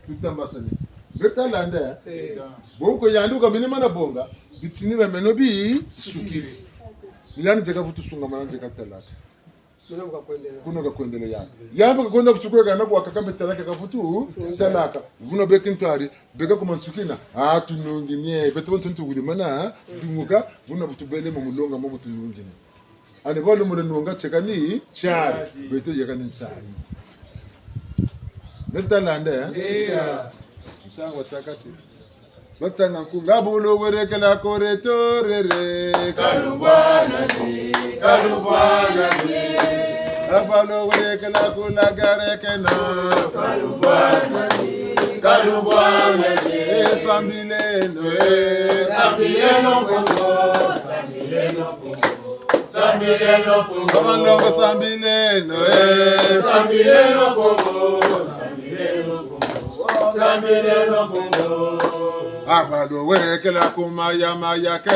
tutambasani beta landa bongo yandu ka minima na bonga bitinira meno bi sukiri yani jeka futu sunga mana jeka talaka kuna ka kuendele yani yamba kwenda kuchukua kana kwa kakambe talaka ka futu talaka buno bekin twari beka kuma sukina tunungi nye beto ntuntu gudi mana dunguka buno butubele mu mulonga mu tunungi ani bolo mu nunga chekani chari beto yakani nsai beta landa msanga watakati batanga nkunga bulo werekela koretorere Kalubwana ni abalo werekela kulagarekena Kalubwana ni sambileno Pongo abalongo sambileno Pongo abalo werekela kumaya mayake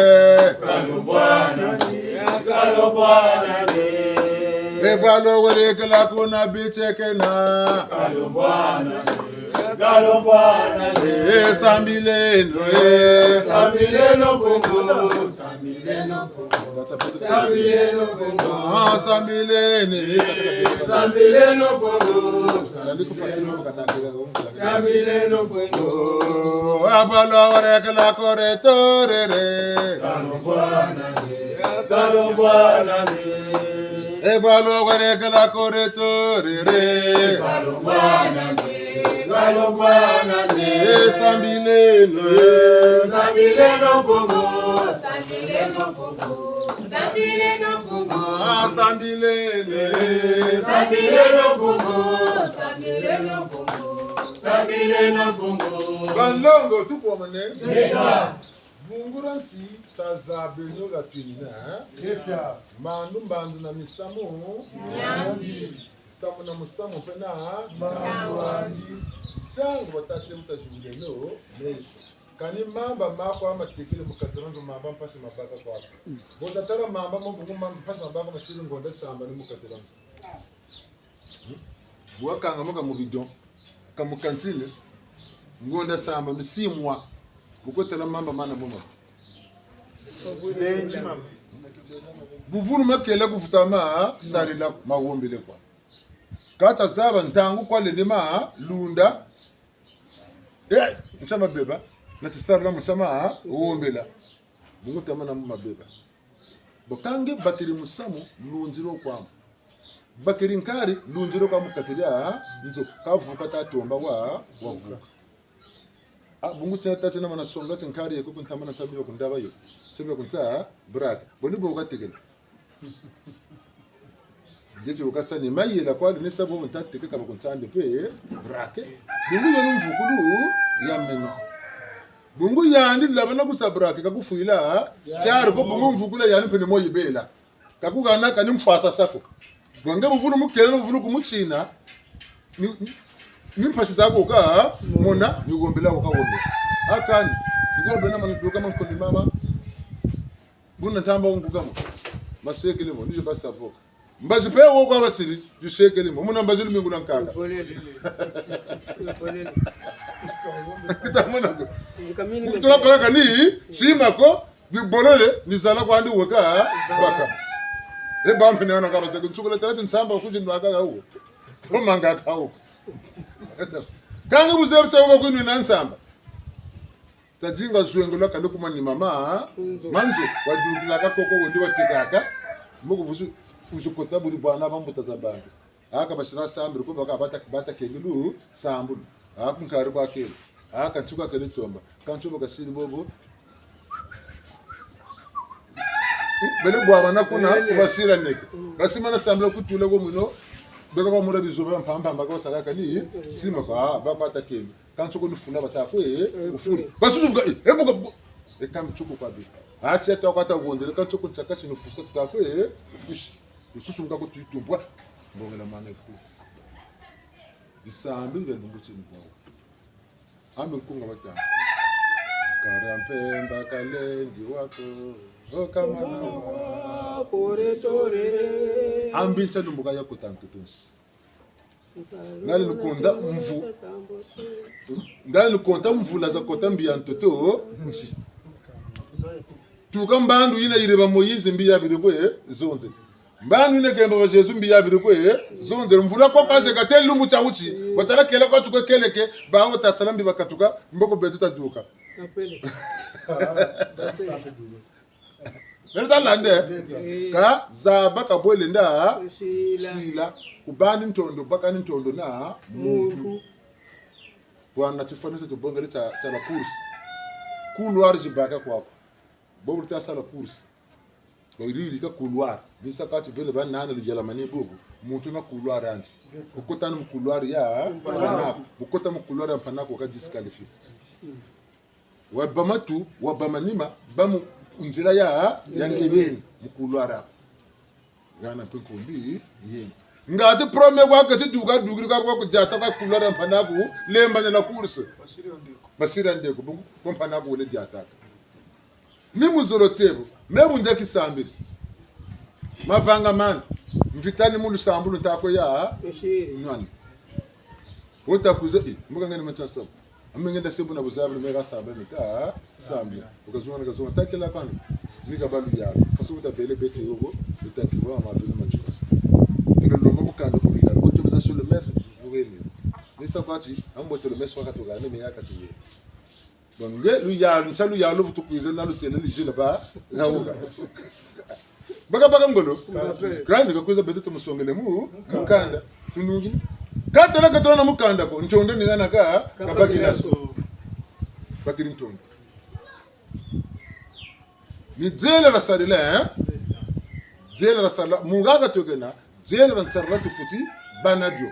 Kalubwana ni ebalo werekela kuna bichekena Kalubwana ni sambileno Pongo sambilene Pongo abalo werekela koretorere Kalubwana ni ebalo werekela koretorere Kalubwana ni sambileno Pongo sambilene Pongo balongo tupomane Nega vunguransi tazabeno gatwinina mandu mbandu na misamu samu na musamu pena changu watate mutajuleno mesho kani mamba mako ama tikile mukatiranzo mamba mpasi mabaka kwako botatara mamba mbungu mamba mpasi mabaka mashiri ngonda samba ni mukatiranzo buwakanga muka mubidon kamukantine ngonda samba misimwa bukotela mamba mana muma Benji mama. buvunu makela kuvutama salila mawombele kwa kata zaba ntangu kwa lelema lunda mchama beba na tisarla mchama wombela bungutama na muma beba bokange bakiri musamu lunziro kwa bakiri nkari lunziro kwa mukatiria nzo kavuka tatomba wavuka bungu tata na manasonga tinkari yako kuntama na tabiro kundaba yo tebe kunta brak boni boga tegela ngeti ukasani mayela kwa ni sabo buntate kaka kuntande pe brak bungu yo numvukulu yameno bungu yandi labana kusabrak kakufuila charo ko bungu mvukula yani pe moyi bela kakugana kani mfasa sako bonge buvunu mukela buvunu kumutsina nimphashi zako ka mona nikombela ko kawondo akani ngombe na manu kama mkondi mama buna tamba ungukama masekele mo nije basavoka mbazi pe wo kwa batsiri disekele mo muna mbazi lumingu na nkaka kitamona ko kutola paka ni sima ko bibolele nizala kwa ndi weka baka bambe ne ona kaba sekutsukulela tala nsamba kuji nwaka ka wo romanga ka wo kanga buzebutsa uba kwini nansamba tajinga zwengola kaloku mani mama manzo wadukila ka koko wondi watekaka muku vusu uzukota buri bwana bambuta zabantu aka bashira sambiri ko baka bata kegulu sambulu aka nkari kwa kele aka tsuka kele tomba kancho bakasiri bobo bele bwa na kuna kubasira neke kasimana sambula kutula ko muno beka kwa mura bizoba mpamba mbaka sakaka ni sima kwa baba takemi kancho ko nufuna batafwe ufuni basuzuka ebuka ekamchuko kwa bi acha tokwata gondele kancho ko tsakashi nufusa tutafwe ufishi ususunga ko tuitumbwa ngongela mane ku bisambi ngelungu chini kwa ambe nkunga batanga Karampemba kalendi wako kama nawa kore torere ambincha lumbuka yako tantutunsi ngali nukonda mvu ngali nukonda mvula za kota mbiya ntoto nsi tuka mbandu ina ireba Moyize mbiya birikwe zonze mbandu ina kemba wa Jesu mbiya birikwe zonze mvula ko kaze kate lumbu cha uchi batara kela ko tuka keleke bawo tasalambi bakatuka mboko betu taduka apele Nenda lande ka za baka boile nda sila ubani ntondo baka ntondo na muntu bwana chifanisa tubongele cha la course couloir jibaka kwako bobu tasa la course boiriri ka couloir bisa kati bele banana lujala mani bobu muntu na couloir andi ukota mu couloir ya panako ukota mu couloir ya panako ka disqualifier wabamatu wabamanima bamu unjira ya yangebeni mukulwara gana pekombi yen ngati prome kwa kati duga dugiri kwa kujata kwa kulwara mpanaku lembanya la course basira ndeko bungu kwa mpanaku wele jata ni muzorotebo mebunja kisambiri mavanga man mvitani mulu sambulu tako ya nani utakuza mbuga ngani machasa amengenda sebu na buzabu mega sabe nika sambia ukazunga takela pana nika balu ya kasu tabele bete yogo utakiwa amabele macho tilo longo mukando kulika autorisation le maire vureli nisa kwati amboto le maire swaka to gane me yaka tuye bonge lu ya nchalu ya lo butukuize na lu tele li jina ba ngauga baka ngolo grande ko kuza bete to musongele mu mukanda tunungi katela katona mukanda ko ntonde ningana ka kabakiraso bakiri ntonde ni jela la salila jela la sala mungaga togena jela la sala tufuti banadio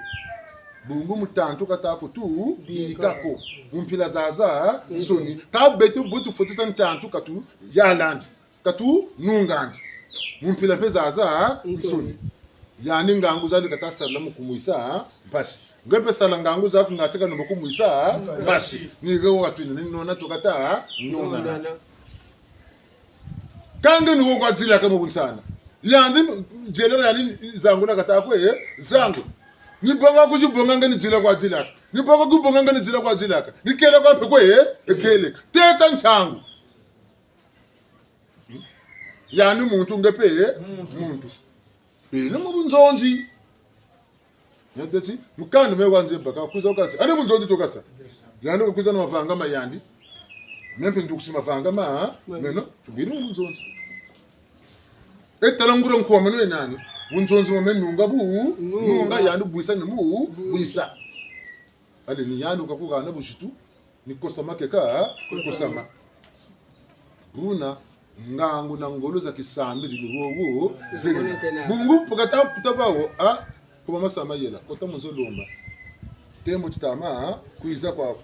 bungu mutantu katako tu bikako mumpila zaza soni ka betu butu futi santantu katu yaland katu nungandi mumpila pe zaza soni yani ngangu zali katasala mukumuisa bashi ngepe sala ngangu zaku ngacheka no mukumuisa bashi nigo watu ni nona tokata nona kange nuko kwa zila kama kunsana yandi jelera yani zangu na katakwe zangu ni bonga kujibonga ngani zila kwa zila ni bonga kubonga ngani zila kwa zila ni kele kwa pekwe ekele teta ntangu yani muntu ngepe muntu ino mubunzonzi yadeti mukandi mekwanze baka kuza ukati ane bunzonzi tokasa yani kuza na mavanga mayandi mempe ndukushi mavanga ma neno tubiri mubunzonzi etalangura nkuwa meno enani bunzonzi mo menunga bu nunga yani buisa ni mu buisa ale ni yani ukakuga na bushitu nikosa makeka kosama runa ngangu na ngolo za kisambi liwowo zeni bungu pokata putabawo kuba masama yela kota muzolomba tembo chitama kuiza kwa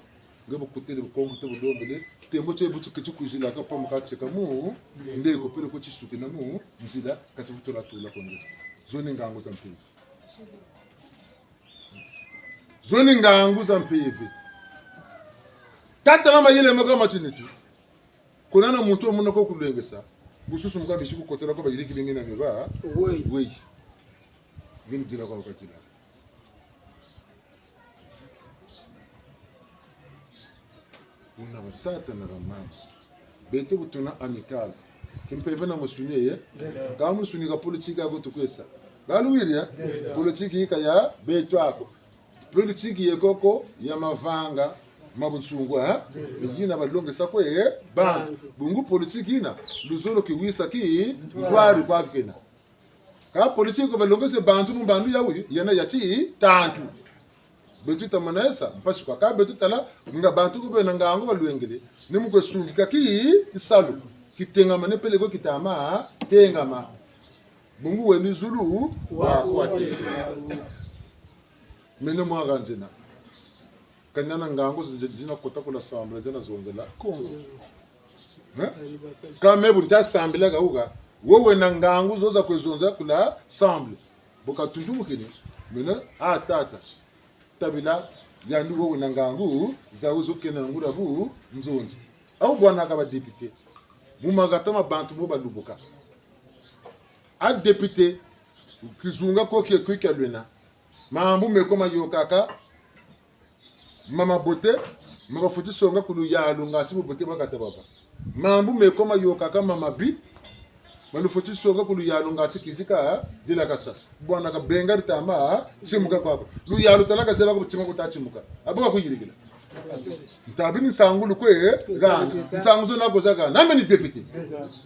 ngebo kutele bukongo te budombele tembo che butu kitu kujila ka pom ka tseka mu ndeko pele ko chisuke na mu nzila kati butola tula kongo zoni ngangu za mpivi zoni ngangu za mpivi tata na mayele makama chinitu kunana muntu omuna ko kulengesa bususu mugambi shiku kotera ko bayiriki bingina neba we ngini jira kwa ukatila una batata na mama bete butuna amical kimpeve na musunye ka musuni ka politika ko tukwesa galuwiria politiki ka ya betu ako politiki yekoko ya mavanga mabunsungu yina balonge sakwe bantu bungu politiki ina luzolo kiwisa ki twari kwa kena ka politiki ko balonge se bantu mu bandu yawi yana yati tantu betu tamanesa mpashi kwa ka betu tala nga bantu ko bena ngango balwengele nimuko sungika ki isalu kitenga mane pele ko kitama tengama bungu weni zulu wa kwate meno mwa ganjena kanyana ngango zina kota kula sambla jana zonzela kongo kama bunta sambla gauga wowe na ngango zoza kwezonza kula sambla boka tundumukini mena tata tabila yandu wowe na ngango za uzo kena ngura bu nzonzi au bwana ka ba député mumagata mabantu bo balubuka a député kizunga ko ke lwena mambu mekoma yokaka mama bote mama futi songa kulu yalo ngati bote bakata baba mambu mekoma yokaka mama bi manu futi songa kulu yalo ngati kizika dila kasa bwana ka bengar tama chimuka kwako lu yalo talaka seba ko chimuka tachimuka abuka kuyirigila ntabini sangulu kwe gana nsanguzo nako zaka name ni député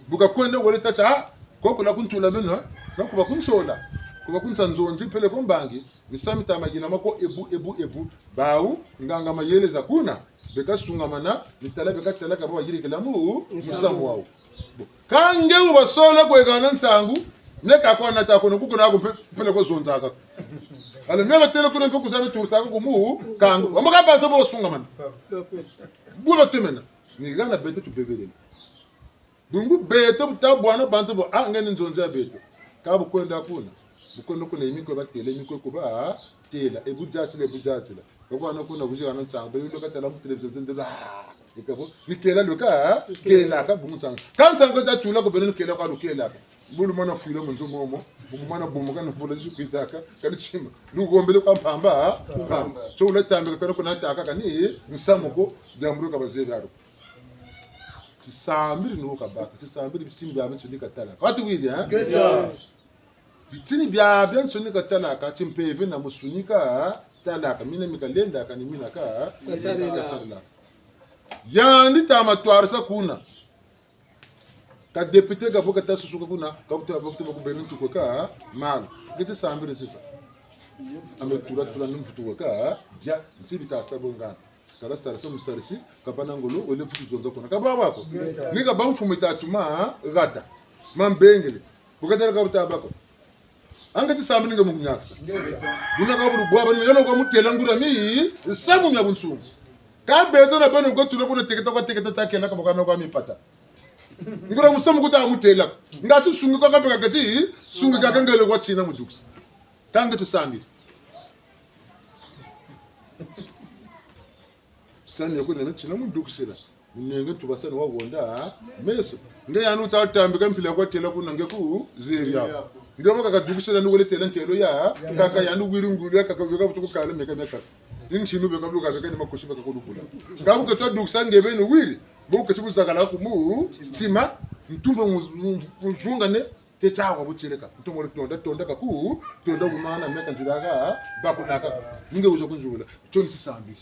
buka kwende wole tacha koko la kuntula meno nakuba kunsola kuba kunsanzonzi pele kombangi misamita magina mako ebu bawu nganga mayeleza kuna beka sunga mana mitala beka tala ka bawagiri kelamu musamu wawu kange ubasola kwe gana nsangu neka kwa natako nokuko nako pele ko zonzaka ale mega tele kuna mpe kusabe tursaka kumu kangu amaka bato bo sunga mana buba temena ni gana bete tu bebele bungu bete butabwana bantu bo ngeni nzonza bete kabo kwenda kuna bukondo kuna imiko batele imiko kuba tela ebujatile bakwana kuna bujira ntsanga belo katala mu television ndela ikabo nikela loka kela ka buntsanga kansanga za tula ko belo kela ka lokela bulu mana fuilo munzo momo bumana bumuka no vola jukizaka kani chima lugombele kwa mpamba so uletambe ka kuna taka kani nsamuko jamuru ka bazebaro tisambiri no kabaka tisambiri bitini bya mtsuni katala wati wili bitini bya mtsuni katala ka timpeve na musunika talaka mina mikalenda kani mina ka kasarla yandi tamatwarisa kuna ka député ga boka tasusuka kuna ka kuta bafute bakubeni tukoka mal gete sambiri tsisa ametura tula nimfutu ka ja nsibita sabongana kala sarasa musarisi kabana ngolo ole futu zonza kuna kababa ko nika bamfumu tatuma gata mambengele bukatera ka butabako angati sambiri ngamu nyaksa buna ka buru bwa bani yelo ko mutela ngura mi samu nya bunsu ka bezo na bano ko tula kuna tiketa takela ka bokana kwa mipata ngura musamu kuta mutela ngati sungu ka kabeka kati sungu ka kangele kwa china muduksi tanga tsambi sani yako na china muduksela nenge tubasana wagonda meso nge yanu tatambika mpila kwa tela kuna ngeku zeria ngemo kaka duksela nugole tela ntelo ya kaka yanu gwirungulu kaka vyoka butuku kale meka inchinu beka bluka beka ni makoshi beka kodukula ngabu ketwa duksa ngebe no wiri boke tibuzakala kumu tima ntumbo muzungane techawa buchireka ntumbo tonda kaku tonda kumana meka nziraga bakunaka ninge uzo kunjula choni sisambiri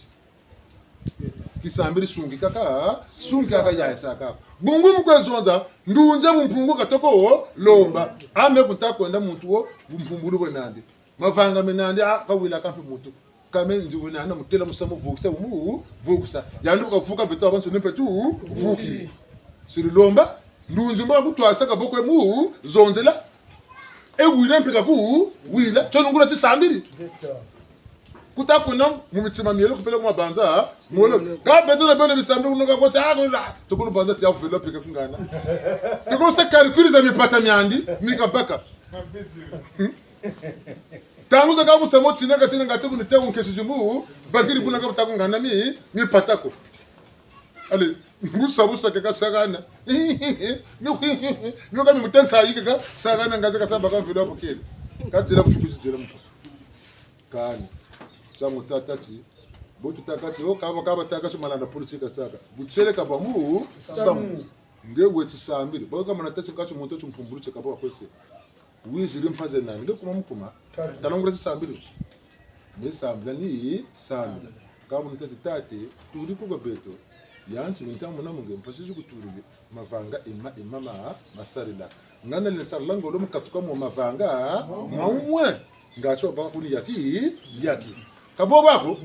kisambiri sungi kaka yaisaka bungu mkwezonza ndunje bumpungu katoko lomba ame kuntakwenda muntu wo bumpumbulu bonandi mavanga menandi akawila kampe muntu kame njiwina na mutela musamo vukisa vukisa yandu kavuka beto abanso nempetu vuki siri lomba ndunje mba kutwasa kaboko mu zonzela ewila mpeka ku wila tonungura tisambiri kutakuna mumitsima mielo kupela kuma banza molo ka beto na bene bisambiri unoka kwa chagola tokulu banza tia velo peka kungana tiko se calcul za mipata miandi mikabaka tangu zaka musamo china katina ngati kunite unkeshijimu bagiri kuna ka takungana mi patako ale ngusabusa keka sagana nyoka mi mutensa yika sagana ngaze ka sabaka velo hapo kile katira kufukuzi jera mfu kani changu tatati botu takati o kaba takacho malanda politika saka buchele ka bamu samu ngewe tisambiri boka manatachi kacho muntu chumpumbuluche kaba kwese wiziri mpaze nani nge kuma mukuma talongura tisambiri nisambira ni sambira kaba ntati tate turi kuga beto yanchi ntamu namuge mpashizu kuturige mavanga imama masarila ngana lesarla ngolo mukatuka mu mavanga maumwe ngacho baka kuni yaki kabo bako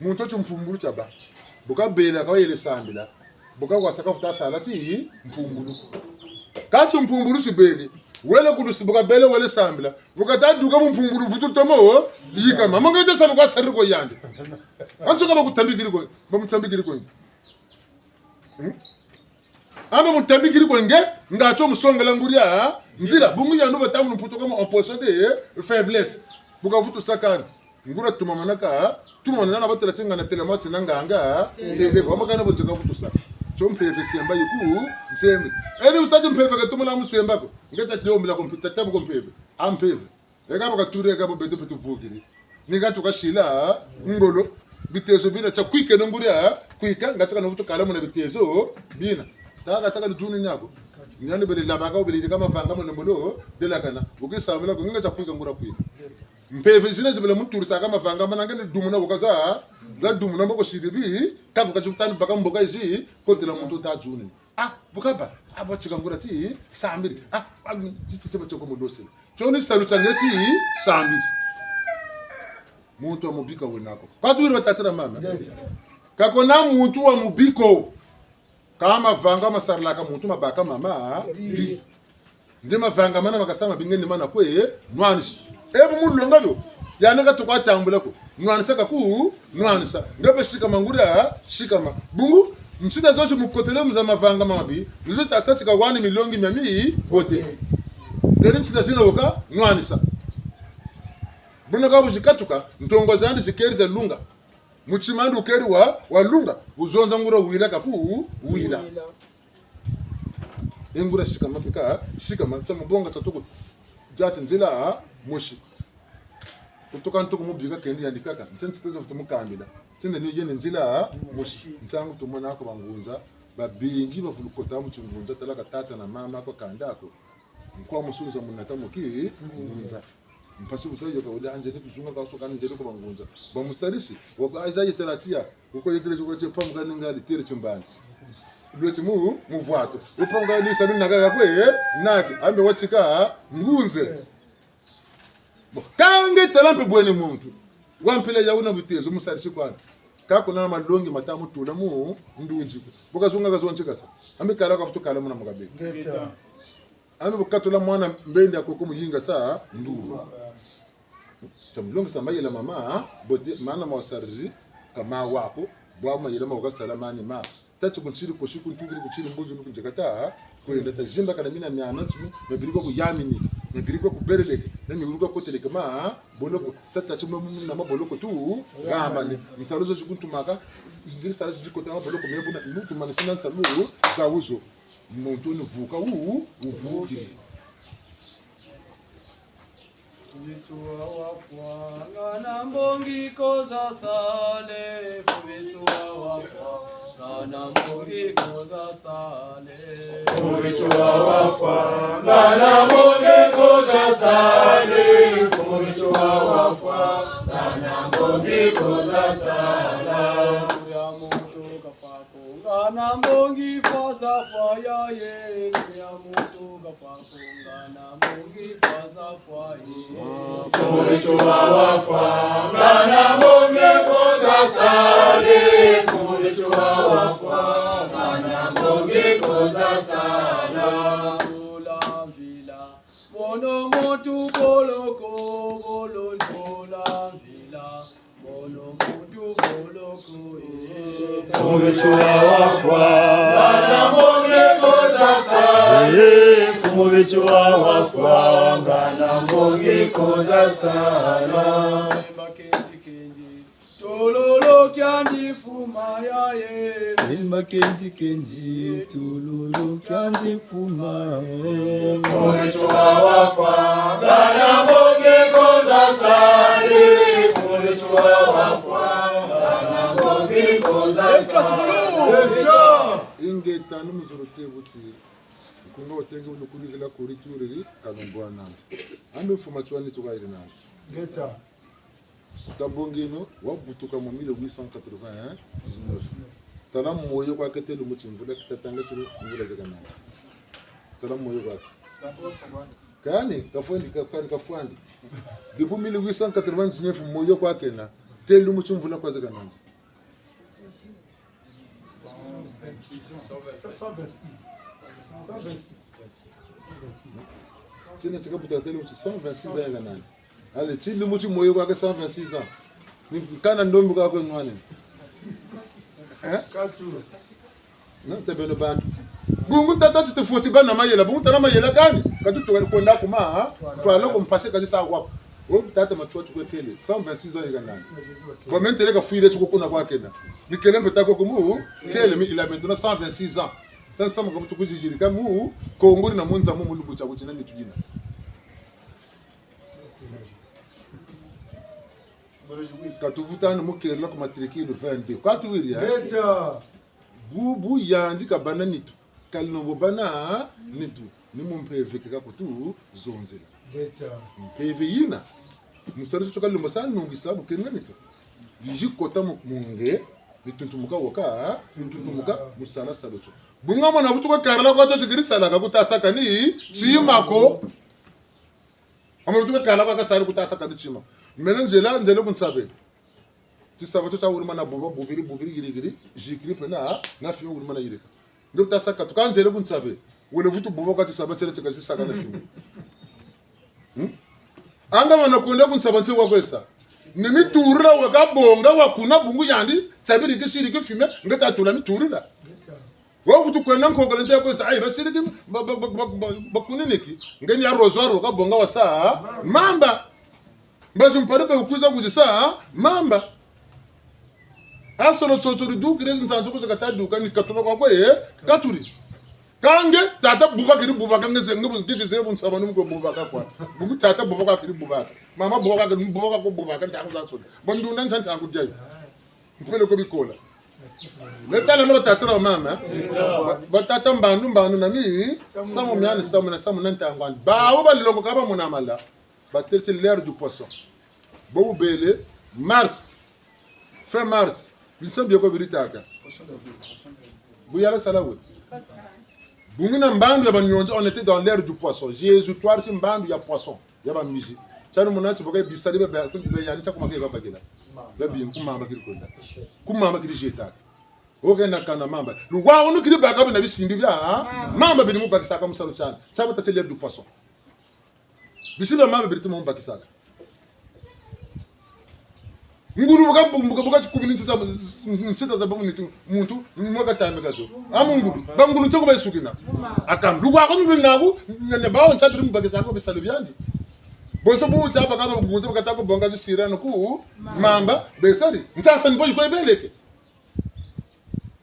muntu chumpumbulu chaba boka bela ka yele sambira boka wasaka futa salati mpumbulu kati mpumbulu sibeli wele kudusibuka bele wele sambila bukataduka mpumbulu vutu tomo yika mama ngaje sanu kwa sariko yande ansuka bakutambikiri ko amba mutambikiri ko nge ngacho musongela nguria nzira bungu yandu batamu mputo kama opposé de faiblesse buka vutu sakana ngura tumamanaka tumanana batela chinga na telema chinanganga tele kwa makana bonjeka butusa chompeve semba yiku nsembe eri usaje mpeve ke tumula musemba ko ngeta leo mila computer tabu kompeve ampeve eka bakature ka bobeto petu vugiri ninga tukashila ngolo bitezo bina cha kwike nonguria kwika ngatoka na vuto kala mona bitezo bina taka juni nyako nyane bele labaka obele kama vanga mona mbolo dela kana ukisamela ko nga cha kwika ngura kwika mpeve zine zibele muturisa kama vanga mana ngene dumuna bokaza za dumuna mboko sidibi kabu kachutani baka mboka izi kote la muntu ta juni bukaba abachika ngura ti sambiri titebe choko modose choni saluta ngeti sambiri muntu wa mubiko wenako kwaturi batatira mama kakona muntu wa mubiko kama vanga masarlaka muntu mabaka mama ndima vanga mana bakasama bingeni mana kwe nwanisi ebu mundu ngabyo yanaka tukwatambula ko nwanisa kaku nwanisa ngabe shika mangura shikama bungu msida zote mukotele mzama vanga mabi nizo tasati ka 1 miliongi mami bote ndeni msida zina woka nwanisa buna kabu jikatuka ntongoza andi zikeriza lunga muchimandi ukeri wa lunga uzonza ngura uwila kaku uwila engura shikama pika shikama chamabonga tatoko jati njila moshi kutoka ntuko mubiga kendi yandikaka ntsentsitezo tumukambila tsende ni yene njila moshi ntsangu tumona ko bangunza babingi bavulukota mu chungunza talaka tata na mama ko kandako nkwa musunza munata muki ngunza mpasi usayo ka uli anje kuzunga ka soka nje ko bangunza bamusarisi wako aizaje teratia uko yetele ko che pamga ningali tere chimbani lweti muvwato upanga ni sabini nagaga kwe naki ambe wachika ngunze kange talampe bwene muntu wampile yauna bitezo musarisi kwana kako na malongi matamu tula mu ndunji bokazunga kazonchika sa ambe kala ka futukala muna mugabe ambe bokatula mwana mbende akoko muyinga sa nduru tamlongi samayela mama bodi mana mawasariri kama wako bwa mayela mawga salamani ma tatu kunchiri koshiku ntugiri kunchiri mbuzi nukunjekata kwenda tajimba kana mina myana tumi mebiriko ku yamini mebiriko ku bereleke na miruka ko telekama boloko tata chuma na maboloko tu gamba ni msaluzo chikuntumaka ndiri sala chikota maboloko mebuna nutu manisina nsalu za uzo muntu nuvuka uvuki Fubichua wafwa ngana mbongi koza sale fubichua wafwa ngana mbongi koza sale fubichua wafwa ngana mbongi koza sale fubichua wafwa ngana mbongi koza sala ya mutu kafako ngana mbongi faza faya ye ya mutu kafako ngana mbongi faza faya fubichua wafwa ngana mbongi koza sale fubichua wafwa ngana mbongi koza sala tula vila mono motu boloko bolo tula vila mono motu boloko fubichua wafwa ngana mbongi koza sale fubichua wafwa ngana mbongi koza sala tololo kyandi fuma ya ye Imba kenji kenji tululu kanji fuma fubichua wafwa ngana mbongi koza sale fubichua wafwa ngana mbongi koza sala ingeta numuzorote buti kunga otenge unukulikila kurituriri kalungwa nana ambe fuma chwani tukaire nana Geta. tabongino wabutuka mu 1889 tana moyo kwa ketelu muchimvula kitatanga turu ngula zakana tana moyo kwa kani kafwandi depuis 1899 moyo kwa kena telu muchimvula kwa zakana 126. Sina tika puta telu 126 ans ya nani ale telu muchi moyo kwa 126 ans ni kana ndombi kwa kwa nwane Katuro. na tebeno bantu bungu tata tufoti bana mayela bungu tana mayela kani katu to kwenda kuma twala ko mpase kaji sa wapo o tata machua tu kele 126 ans igana bon maintenant ka fuire tu ko na kwa kena ni kele mbeta ko mu kele il a maintenant 126 ans tant sama ko tu kujiri ka mu ko ngori na munza mu mulubu cha kuchina mitujina katuvutana mukela ku matriki le 22 kwatu wiri ya bubu yandi ka bana nitu kalino bana nitu ni mumpeve ka kutu zonzela mpeve yina musari choka le masana nungisa bukenga nitu yiji kota munge bituntumuka waka tuntumuka musala salocho bunga mona butuko karala kwa to chigiri sala ka kutasaka ni chimako amarutuko karala kwa sala kutasaka ni chima mena njela kunsabe tisaba to tawuri mana bobo bubiri giri jikiri pena na fiyo wuri mana yireka ndo tasaka to kan njela kunsabe wole vutu bobo ka tisaba chele cheka saka na fiyo anga mana kunda kunsaba nse kwa kwesa nimi turira waka bonga wakuna bungu yandi sabiri ke shiri ke fime ngata tula mi turira wa vutu kwenda nkogala nje kwesa ai basiri ke bakuneneki ngeni ya rozwaro ka bonga wasa mamba baje mpare kuza kujisa mamba asolo tsotsori du kire nzanzo ko zakata duka ni katuna kwa kwe katuri kange tata buba kiri buba kange zengo kije zero nsaba numko buba ka kwa bugu tata buba ka kiri buba mama buba ka ko buba ka ntango zatsona bondu nan santa ku jayi mpele ko bikola letala no tata mama batata mbandu na mi samo myani samo na samo ntango ba o baliloko ka ba munamala baterti l'air du poisson bobu bele mars fin mars bisabiye ko biritaka buyala salawe bungina mbandu ya banyonja on était dans l'air du poisson Jésus toi si mbandu ya poisson ya ba miji tsano munati boka bisali be yani cha kuma ke ba bagela ba bin kuma ba kiri konda kuma ba kiri jetaka ogenda kana mamba luwa onu kiri ba ka na bisindi bya mamba bini mu bakisaka musalo cyane tsabo ta l'air du poisson bisiba mamba biriti mu bakisaka nguru buka chikubini ntsita za bamunitu muntu mwaka tame kazo amunguru banguru ntoko bayisukina akam lugwa ko ngulu naku ne bawo ntsabiri mu bakisaka bisalo byandi bonso bu taba ka bunguze bakatako bonga zisirano ku mamba besari ntsasa nibo yiko ebeleke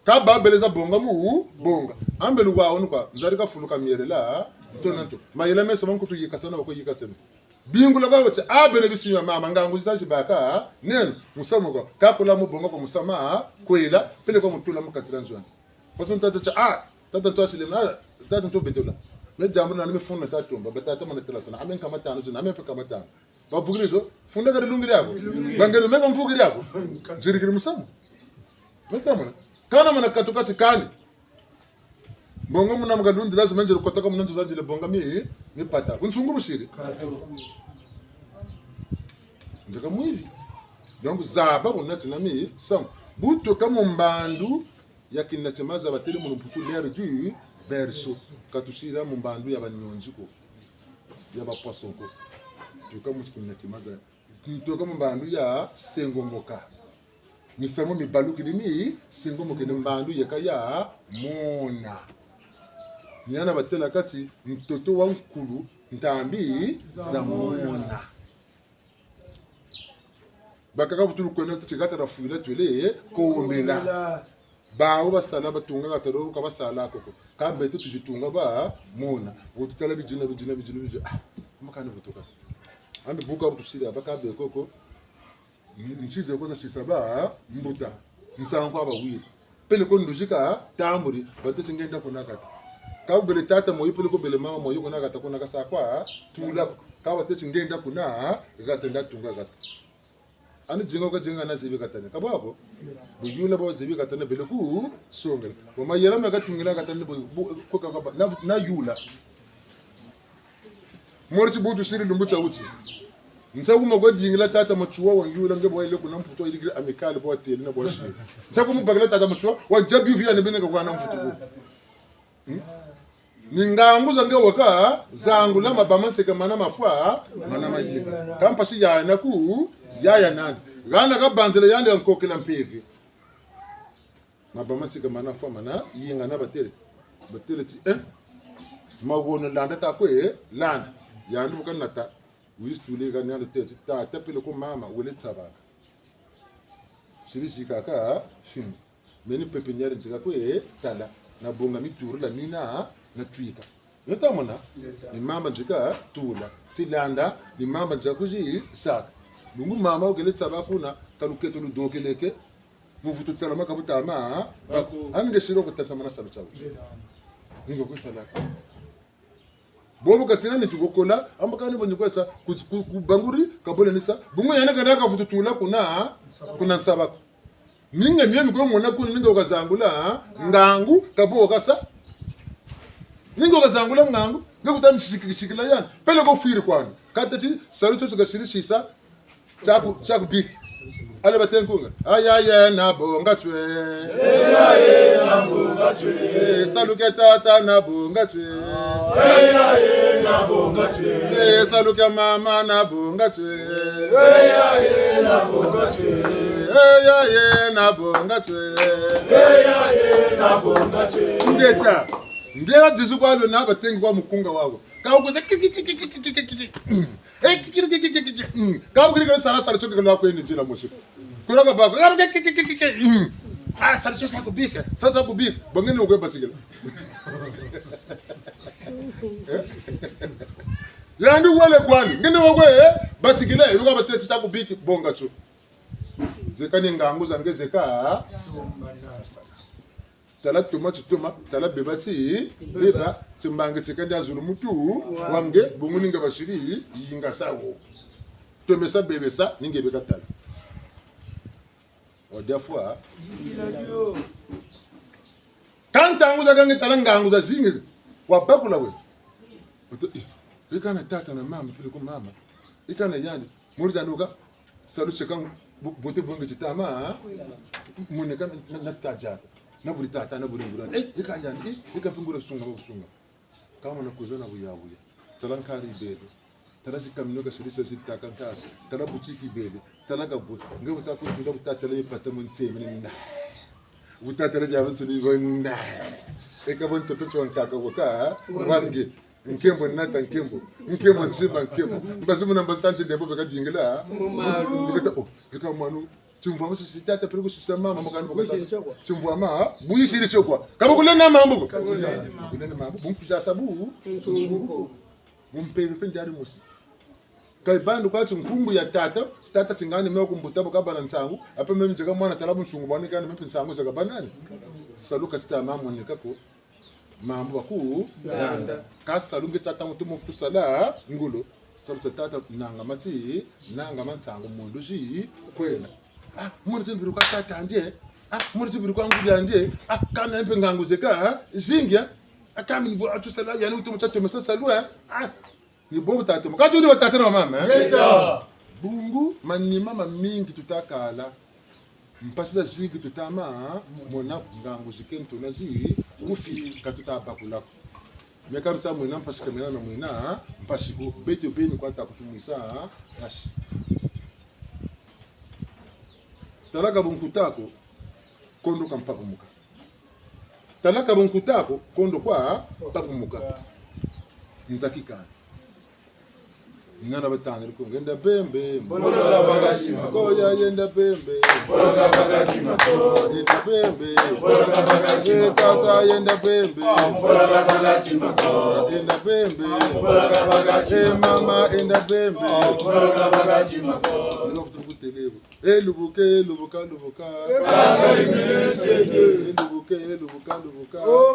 ka babeleza bonga mu bonga ambe lugwa onu kwa nzari ka fuluka mierela tonanto mayela mesa bankutu yikasana bako yikasana bingula ba wote abele bisinya mama ngangu zisaji baka nen musamuko kakula mu bonga ko musama kwela pele ko mutula mu katranzwana paso tata cha tata to asile na tata to betola me jambo na me funda tata mba batata mana tela sana amen kama tano zina amen kama tano ba bugrizo funda ga lungi yako bangelo me ko mfugi yako zirikiri musamu metamana kana mana katukati kani bongo muna magalundi lazima nje kotaka munanzo zanje le bonga mi pata kunsungu bushiri ndika mwivi donc zaba bunati na mi sam buto kama mbandu yakinachemaza bateli mu mputu l'air du verso katushira mu mbandu ya banyonjiko ya ba poisson ko tuka mu kinachemaza tuka mu mbandu ya sengomoka misamo mi baluki dimi sengomoka ni mbandu yakaya mona niana batela kati mtoto wa nkulu ntambi za mona bakaka futulu kwena tchikata ra fuila twele ko ombela ba ba sala batunga katoro ka basala koko ka beto tujitunga ba mona bututala bijina makana butokasi ambe buka butusira baka be koko nchize koza sisaba mbuta nsango aba wi pele ko ndujika tamburi batetse ngenda konakata ka bele tata moyi pele ko bele mama moyi konakata konaka sakwa tula ka batetse ngenda kuna gatenda tunga gata ani jingo ka jinga na zibi katane ka babo buyula bo zibi katane bele ku songa bo mayela me katungila katane ko ka na yula morchi butu siri lumbucha uchi ntakumo go dingila tata machuwa wa yula ngebo ile kuna mputo ile amikali bo tele na bo shi ntakumo bagala tata machuwa wa jabi vya ne beneka kwa na mfuto ko ningambuza nge waka zangu la mabamanse kama na mafwa mana majika kampa shi ya na ku yaya nani gana ka bandele yande nkokela mpevi mabamanse kama na fwa mana yinga na batele ti magono landa ta ko landa yandu bukan nata uyisitule kanyalo tete tata pele ko mama wele tsabaka shirisi kaka film meni pepiniere njika kwe tala na bonga mituru la mina na twika yotamona ni mama njika tula silanda ni mama njika kuji sak bungu mama ogele tsabaka kuna kaluketo lu dokeleke muvutu tala makabuta ma ange shiro ko tata mana salu chawu ningo ko salaka bobo katina ni tugokola ambakani bonye kwesa kubanguri kabole nisa bungu yana kada ka fututula kuna nsabaka ninge miye miko ngona kuni ningo kazangula ngangu kabo kasa ningo kazangula ngangu ngekuta mshikila yana pele ko firi kwani katati saluto tukashirishisa chaku big ale batenkunga ayaye na bonga twe ayaye na bonga twe saluke tata na bonga twe ayaye na bonga twe saluke mama na bonga twe ayaye na bonga twe ayaye na bonga twe ayaye na bonga twe ngeta ngera dizukalo na batengi kwa mukunga wako kaukuza sara choke kwa kwenda jina moshi kuna baba sara choke kubika sasa kubika bangene ugwe batigela yani wale kwani ngene ugwe batigela yuko batete cha kubika bonga chu zekani ngangu zangezeka tala tala bebati beba timbange tekandi azulu mutu wange bunguninga bashiri yinga sawo tomesa bebesa ninge bekatala odafwa kanta nguza gange talanga nguza zinge wabakula we ikana tata na mama pele ko mama ikana yani muri zanuka salu chekan bote bonge chitama muneka na tajata na buri tata na buri ngura ikanyani ikapingura sunga babusunga kama nakuzana buyabuya talankari bebe talaji kaminoga shirisa sitakanta tala buchiki bebe talaga but ngwe butakutunga butatala ipata muntseme nina butatala byabansini bonna ekabon toto chwankaka waka wange nkembo nata nkembo nsimba nkembo mbasimu namba tanche ndembo beka dingela ngata ekamanu chumva musi tata pele kushisa mama makani bokata chumva ma buyishiri chokwa kaba kulena mambo kulena mambo bunkuja sabu mumpere ndari musi kai bandu kwati nkumbu ya tata tingani meko kumbutabo kabana nsangu apa memi jega mwana talabu nshungu bani kana memi nsangu zaga banani saluka tita mama nikako mambo baku nanda kasalunge tata mutumo kusala ngulo saluta tata nanga mati nanga mansangu munduji kwena muri zimbiru kwa tata anje muri zimbiru kwa nguli anje kana mpe ngangu zeka zingia akami nibo atusala yani utumo tata mesa salwa ni bobu tata mo kajo ni batata na mama bungu manima mamingi tutakala mpasisa zigi tutama mona ngangu zikento nazi ufi katuta bakulako meka mtamu ina mpasika mena na mwina mpasiko bete beni kwa takutumisa nashi talaka bunkutako kondo kampakumuka talaka bunkutako kondo kwa pakumuka nzakika ngana batanga liko ngenda bembe mboloka bagashima koya yenda bembe mboloka bagashima ko yenda bembe mboloka bagashima tata yenda bembe mboloka bagashima ko yenda bembe mboloka bagashima mama yenda bembe mboloka bagashima ko lofutu kutelebo lubuka kangari menesende lubuka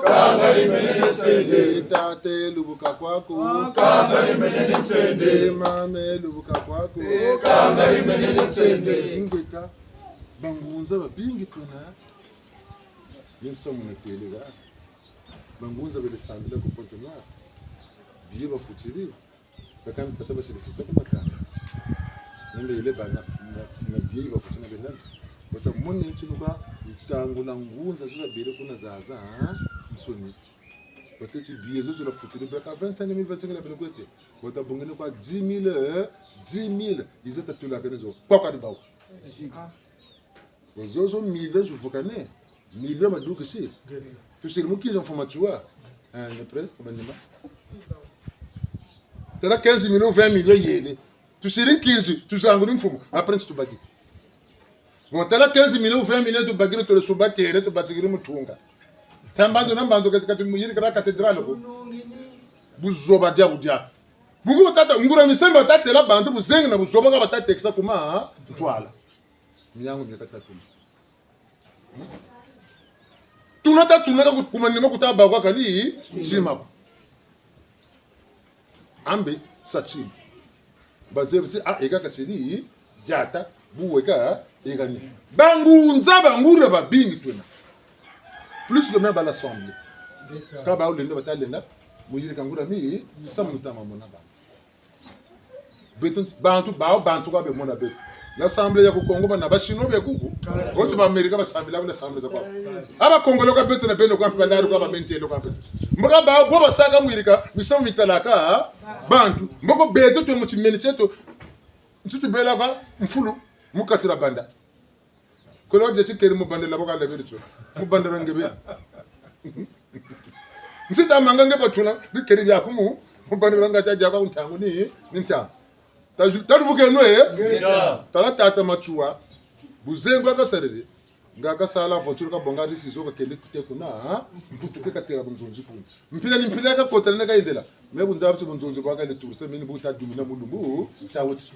kangari menesende tate lubuka kwako kangari menesende mame lubuka kwako kangari menesende ngeka bangunza babingi tuna yeso munetelega bangunza bele sambila ko pontona biye bafutiri bakami pataba shirisa ko makana nende ile bana na biye bafutina bela bota moni chinuka tangula ngunza zuza bele kuna zaza nsoni bateti biye zo la futiri beka 25000 la bele kwete bota bongene kwa 10000 ils étaient tout la kenezo kwa kwa bawo ozozo 1000 je vokane 1000 maduka si tu sais muki informatua ne près comme nima tera 15 millions 20 millions yele Tu serais 15, tu serais engrais fou. Après tu bagui. Bon, tu as 15 millions, 20 millions de bagui, tu le soumets, tu es bâti le tunga. Tu as bando que tu me dis que la cathédrale. Buzoba dia budia. Bugu tata ngura misemba tata la bantu buzenga na buzoba ka batata teksa kuma twala. Miyango mikata tuma. Tunata kuma nimo kutaba kwa kali chima. Ambe sachi. Bazebisi a ega kasiri jata buweka egani. Bangunza bangura babingi tuna. Plus que même à l'assemblée. Quand ba olendo batalenda muyiri kangura mi samuta mamona ba. Beton bantu ka be mona be. L'assemblée ya Congo bana ba chino be kuku. Ko ba America ba samila ba assemblée za kwa. Aba Congolo ka beto na beno kwa mpa ndaru ka ba mentelo ka beto. Mboka ba go ba saka muyiri ka misamu mitalaka bantu. Mboko beto to muti mencheto. Ntutu bela ka mfulu mukatira banda. Ko lo de tikeri mu banda la boka la beto. Mu banda rangebe. Nsita manganga batuna bikeri bya kumu mubaniranga cyaje kwa untangu ni nta tarubuke no tala tata machua buzengo akasarere ngaka sala vonturu ka bonga riski zo ka kende kute kuna mputu ke katera bunzonzi ku mpila ka kotela ka indela mebu nzabutse bunzonzi bwa ka le turse mini buta dumina mulumbu chawuti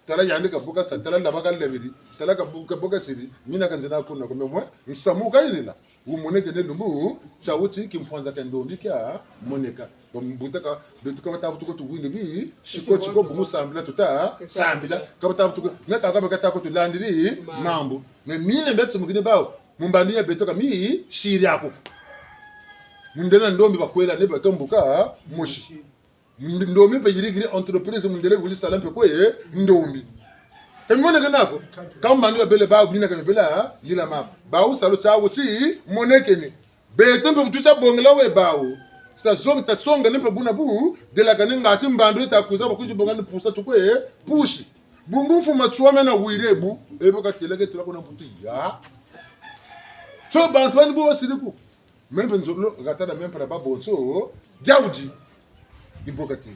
tala yande ka buka sa tala labaka lebiri tala ka buka siri mina kanjena kuna ko memwe nsamuka indela umoneke ne lumbu chawuti kimpanza ka ndondi kya moneka bambutaka betuka batavutuko tuwinde bi chiko bumu sambila tuta sambila ka batavutuko naka ka bakata ko tulandiri mambo me mine mbetse mugine bawo mumbandi ya betuka mi shiri yako mundela ndombi bakwela ne bakambuka moshi ndombi pe yirigiri entreprise mundele vuli salampe ko ndombi temone kanako kambandu ya bele bawo bina ka bela yila map bawo salo chawo chi moneke ni betembe kutucha bongela we bawo sta zong ta songa ne pe buna bu de la kaninga timbandu ta kuza bakuji bongana pusa tukwe pushi bungufu machuame na wirebu ebo ka teleke tula kona mputu ya so bantu bani bu wasiliku membe nzolo gatana membe na babonso jaudi ibokati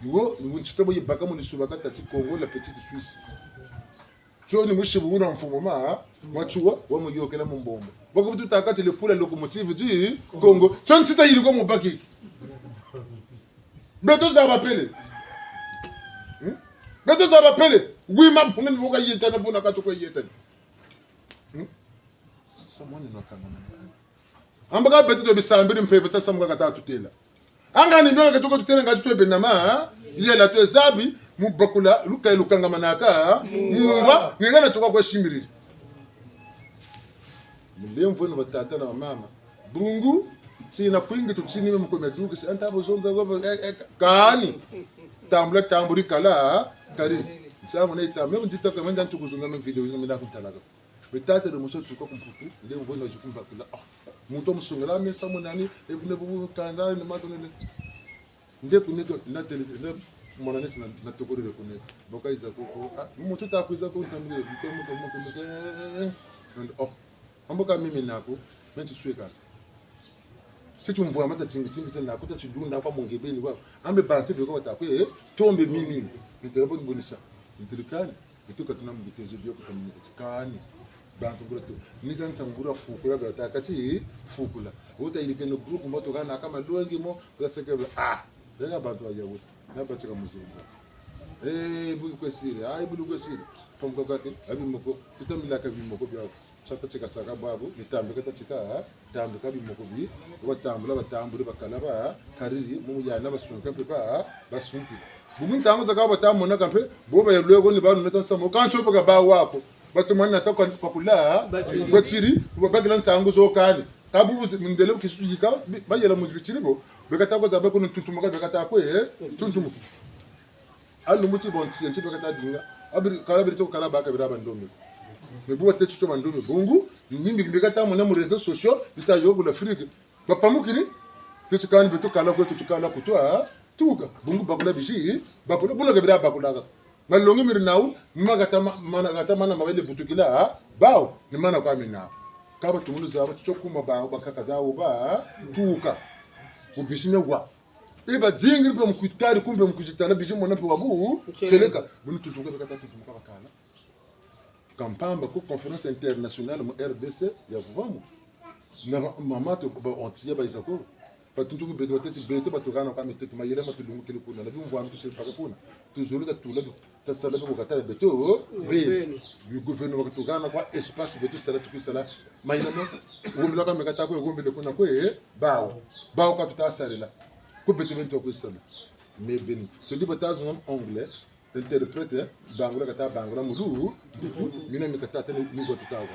yo ni nchitabo yibaka mu nisubaka tati Congo la petite Suisse jo ni mushibu una mfumo ma machua wa mu yokela mu mbombo boko butu takati le pula locomotive di Congo chonchita yiri ko mu baki beto za bapele beto za bapele wima ngani boka yeta na bona katoko yeta samone no kanga ambaka beto to bisambiri mpeve tsa samuka kata tutela angani ndo katoko tutela ngati to benama yela to zabi mubakula lukanga manaka mungwa ngena toka kwa shimiriri mlemvo no batata na mama bungu tina kwingi tuksini mkomeduka si anta bozonza kwa kani tamburi kala kari chamu na ita memo nditaka menda ntukuzunga me video ino menda kuntalaga betata de muso tuko kumpuku lemvo no jikumba kula muto musungala me samunani ebune bubu kanda ni mazone nde kuneko na tele mwana nesi na tokori de kuneko boka iza ko muto ta kuiza ko ntamire bikomo and oh amboka mimi nako menti sweka chitu mvua mata chingi tena kuta chidunda kwa mongebeni kwa ambe bantu biko batakwe tombe mimi niterabo ngbonisa ntirikani bituka tunamugiteje byo kutamukani bantu burato nikanza ngura fukula batakati fukula uta ilike no group moto kana kama longi mo baseke bega bantu bajawo nabachika muzunza bulu kwesire bulu kwesire pomko kati abimoko tutamilaka bimoko byako chata chika saka babu nitambe kata chika tambe kabi moko bi watambula batambure bakalaba kariri mu yana basunka pe basunki bugun tango zaka batamona kampe boba yelwego ni banu netansa mo kancho boga ba wako batumana ta kwa kula batiri baglan sangu zo kani tabu mndele kisujika bayela muzikiri bo bekata ko zabe ko tuntumo ka bekata ko tuntumo allu muti bon tienti bekata dinga abiri kala biri to kala ba ka bira bandomi me bo te chucho bandomi bungu nimbi bekata mo na mu réseaux sociaux bita yobu la frige bapamukini tuchikani beto kala ko tutukala kutwa tuga bungu bakula bishi bakula bula ka bira bakula malongi mirnawu magata mana mawele butukila bawo ni mana kwa mina kaba tumulu zabo chokuma bawo bakaka zawo ba tuka ubishine wa iba jingi pa mkutari kumbe mkujitala biji mwana pe wabu cheleka bunu tutuka bekata tutuka bakala kampamba ku conférence internationale mu RDC ya kuvamu na mama to ba ontiya ba isako pa tuntuku beto tete beto ba tukana kwa mitete mayele ma tulungu kile kuna na bimwa mtu sel paka kuna tuzulu ta tula ta sala ko kata beto be le gouvernement ko tukana kwa espace beto sala tukisala mayele mo ngomla ka mekata ko ngombe kuna ko bao ka tutasalela ko beto bento ko sala mais ben so di batazo en anglais interprète bangura kata bangura mulu mina mikata tele nigo tutawo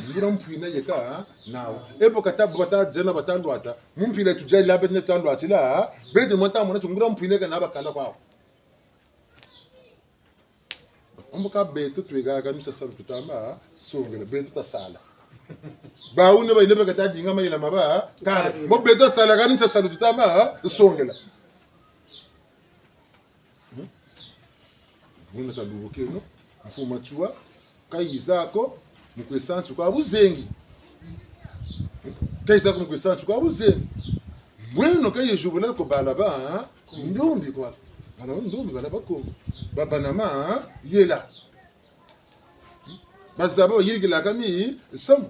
ngira mpina yeka nawo epo kata bata jena batando ata mumpina tujai labe ne tando atila bede monta mona tungira mpina kana bakala kwao omboka beto twega kana tsasa tutama songela beto tasala ba une ba inebe kata dinga mayila maba kare mo beto sala kana tsasa tutama songela Muna talubuke no mfuma chua kai zako mkwesantu kwa buzengi kai zako mkwesantu kwa buzengi mweno kai jubula ko balaba ndombi kwa bana ndombi balaba ko baba nama yela bazaba yigila kami sam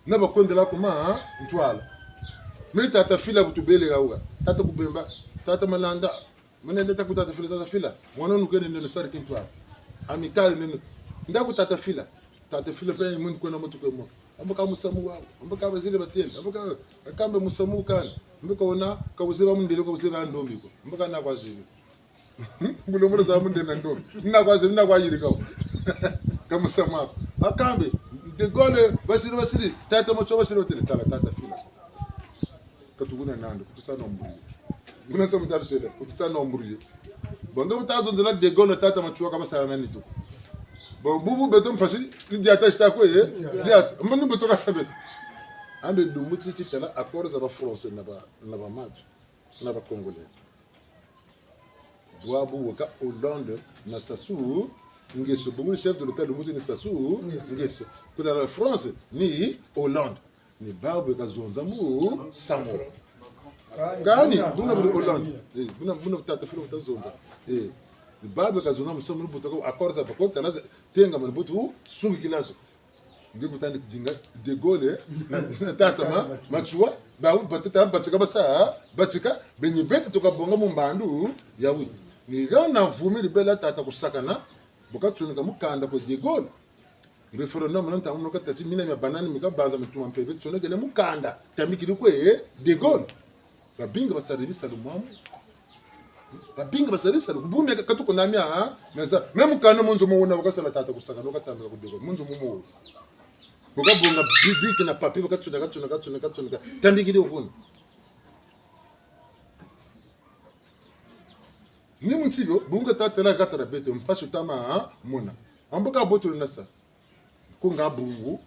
na bakondela kuma ntwala mita tafila butubele gawa tata kubemba tata malanda mwana ndeta kutata fila mwana nukene nene sari kintwa amikali nene ndaku tata fila pe mun kona mutu ko mo ambaka musamu wao ambaka bazile batenda ambaka akambe musamu kana ambaka ona kawuzeba mundele ko uzeba ndombi ko ambaka na kwazile ngulo mura za munde na ndombi na kwazile na kwayiri ko kamusamu akambe de gole basiri tata mo choba sire hotel tata fila katuguna nando kutusana mburi Muna sa mutalo tele, kutsa nombruye. Bonga mutazo nzela de gole tata machuwa kama sala nani to. Bo bubu beton pasi ni diata sta ko ye. Diat, mbanu beton ka sabe. Ambe dumuti ti tala accord za ba français na ba match. Na ba congolais. Boabu waka Hollande na sasu ngeso bongo chef de l'hôtel dumuti ni sasu ngeso. Kuna la France ni Hollande. Ni babu ka zonza mu samo. Gani buna bulu Hollande buna tata filo tazonza babe kazona musamu butako akorza bako tana tenga man butu sungi kilazo ngibu tande jinga de Gaulle tata machua ba batata batika basa batika benye bete toka bonga mumbandu yawi ni gana vumi libela tata kusakana bokatunika mukanda ko de Gaulle referendum nanta uno katati mina ya banani mika baza mtuma mpeve tsone gele mukanda tamikili ko de Gaulle babinga basaribisa lumwamu babinga basaribisa kubumya katuko namya naza memu kana munzo muona bakasala tata kusaka lokatambika kudego munzo mumu bokabonga bibiki na papi bakatuna tambikili ukuni ni muntibo bunga tata la gatara bete mpasu tama mona amboka botulu nasa kunga bungu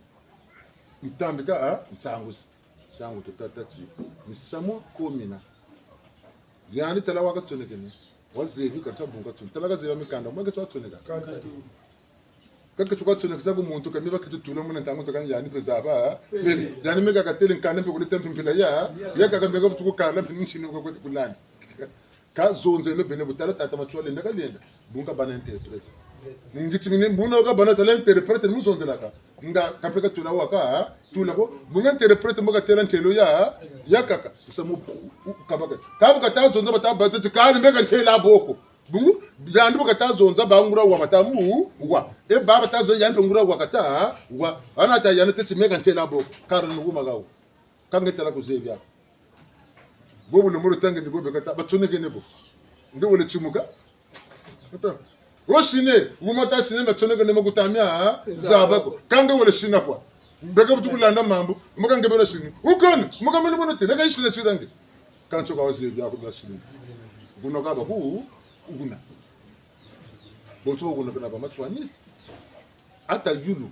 itambika nsangusi sangu tutatati nisamo komina yani tala waka tsonekene wazebi kata bunga tson tala gazebi mikanda mwage twa tsoneka kaka tukwa tsoneka ku muntu kamiba kitutula muna ntango tsaka yani peza ba yani mega katele nkane pe kule tempi mpila ya kaka mbega tuku kala pinchini ko kulani ka zonze no bene butala tata machwale ndaka lenda bunga bana interpret ngiti mine mbuna ka bana tala interpret mu zonze laka nga kapeka tula waka tula ko bunga interpret mo ka tela ntelo ya kaka samu kabaka kabuka tazonza batabata tikani mbeka ntela boko bungu yandi boka tazonza bangura wa matamu wa e baba tazo yandi ngura wa kata wa ana ta yana tete meka ntela boko karno nguma gawo kangetela kuzebya bobu no muro tange ndibo bekata batsoneke nebo ndi wole chimuka ata Roshine, umata shine na tsoneke nemo kutamya zabako kanga wole shina kwa mbeka butukulanda mambo muka ngebela shine ukani muka mene bono te naka shine shirange kancho ka wazebya ko shine bunoka ba ku uguna bonto uguna kana ba matwanist ata yulu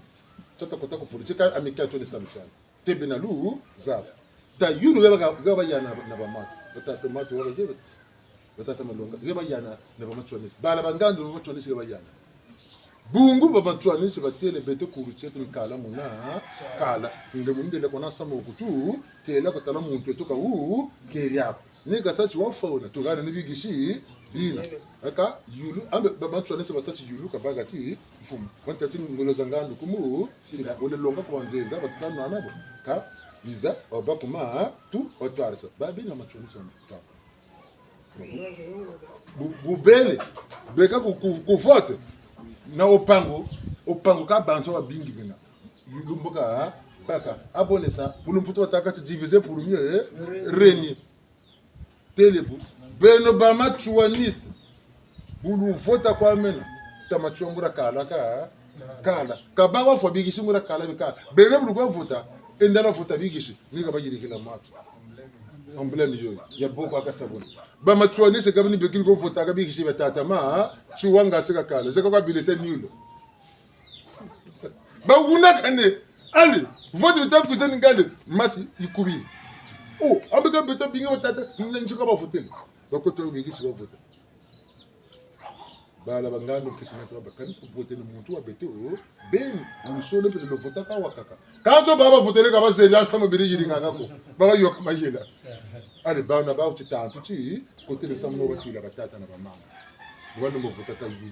tata kota ko politika amika to ne samchana tebena lu zaba ta yulu gaba yana na ba mat tata matu wala zebe tata malonga gaba yana na ba matwanist bala bangandu no matwanist gaba yana bungu babatwanisi batele bete kuruchetu nkala muna kala nge mundele kona sama okutu tela kotala muntu etoka keriako ni gasachi wafona tugana nibigishi bina aka yulu ambe babatwanisi basachi yulu kabagati mfumu wantati ngolo zangandu kumu sila ole longa kwa nzenza batana nabo ka biza obakuma tu otwarisa babi na matwanisi wa bubele beka kuvote na opango ka bantu wa bingi bina yulumbuka baka abonesa pulumputo watakati diviser pour mieux régner telebu beno bama chuaniste bulu vota kwa mena tamachongura kala kabawa fo bigishi ngura kala bika beno bulu kwa vota endana vota bigishi nika bagiri kila matu emblème yo ya boko akasabona bama chuaniste kabini begiri ko vota ka bigishi betata ma chuanga tsika kala seka kwa bulletin nul ba wuna kane ali vote bitap kuzani ngale mati ikubi oh ambeka beta binga batata nchika ba voter ba koto bigishi ba voter bala bangando kishina saba kan ku voter no muntu wa beto ben usole pe le voter ka wakaka kanto baba voter ka ba seria sama birigi nganga ko baba yo kama yela ali bana ba utitantu chi kote le samno watila batata na ba mama wala mo voter ka yi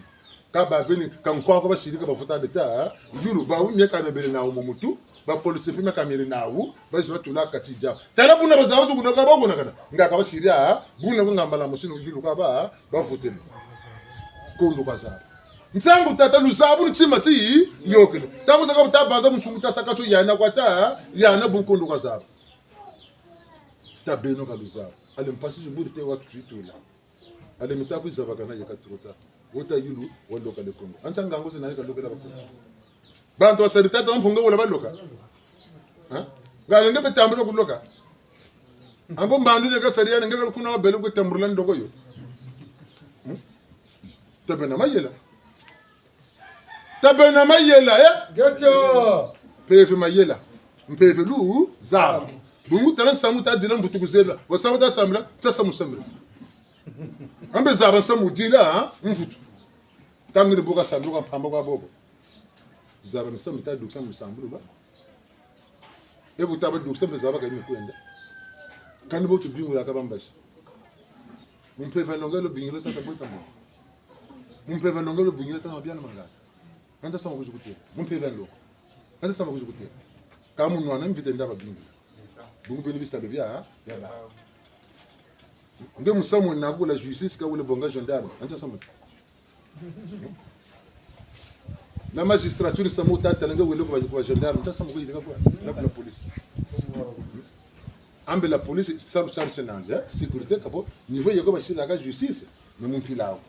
ka ba beni kan kwa ko ba siri ka ba voter d'etat yuru ba wu nyeka na bele na wo mutu ba police pe meka mere na wu ba se batula katija tala buna ba zawo ku ka ba gona kana ngaka ba siri a buna ko ngambala musino yuru ka ba voter kondo bazara ntangu tata lusabu nchima ti yokele tangu zaka mtabaza mchunguta sakato yana kwata yana bunkondo bazara tabeno ka lusabu ale mpasi jiburi te watu twitula ale mitaku izabaka na yakatrota wota yulu waloka le kongo antanga ngo sina yaka lokela bakuru bantu wasaritata mpunga wala baloka ha ngale ngebe tambiro kuloka ambo mbandu ne ka sariya ngeke kuna belu ko tamburla ndogo yo tabena mayela ya Geto pefe mayela mpefe lu za bungu tala samu ta dina mbutu kuzela wasamu ta samla ta samu samla ambe zaba samu dila mvutu tangini boka samlu ka pamba kwa bobo zaba msamu ta duksa msambu ba ebu taba duksa mzaba ka ni kwenda kani botu bingu la kabambashi mpefe longelo bingu ta tabota mo Mumpeva ndongelo bunyeta na byana mangaka. Anta sama kujukutia. Mumpeva ndo. Anta sama kujukutia. Kama mwana mvite ndaba bingi. Bungu beni bisa bia ya ba. Nge musamu na kula justice ka wole bonga gendarme. Anta sama. La magistrature samu tata nge wole kwa gendarme. Anta sama kujika kwa la police. Ambe la police sabu charge nande. Sécurité kapo niveau yako bashira ka justice. Memumpilao.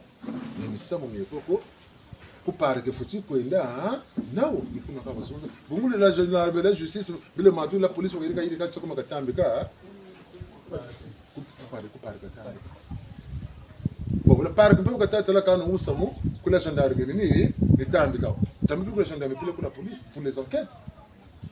Misamo miekoko kuparike futi kwenda nawo nikuna kama zonza bungule la general la justice bile matu la police wakirika yiri kacho kama katambika kuparike katambika bo la parike mpe katata la kana usamo kula gendarme ni nitambika tambika kula gendarme pile kula police pour les enquêtes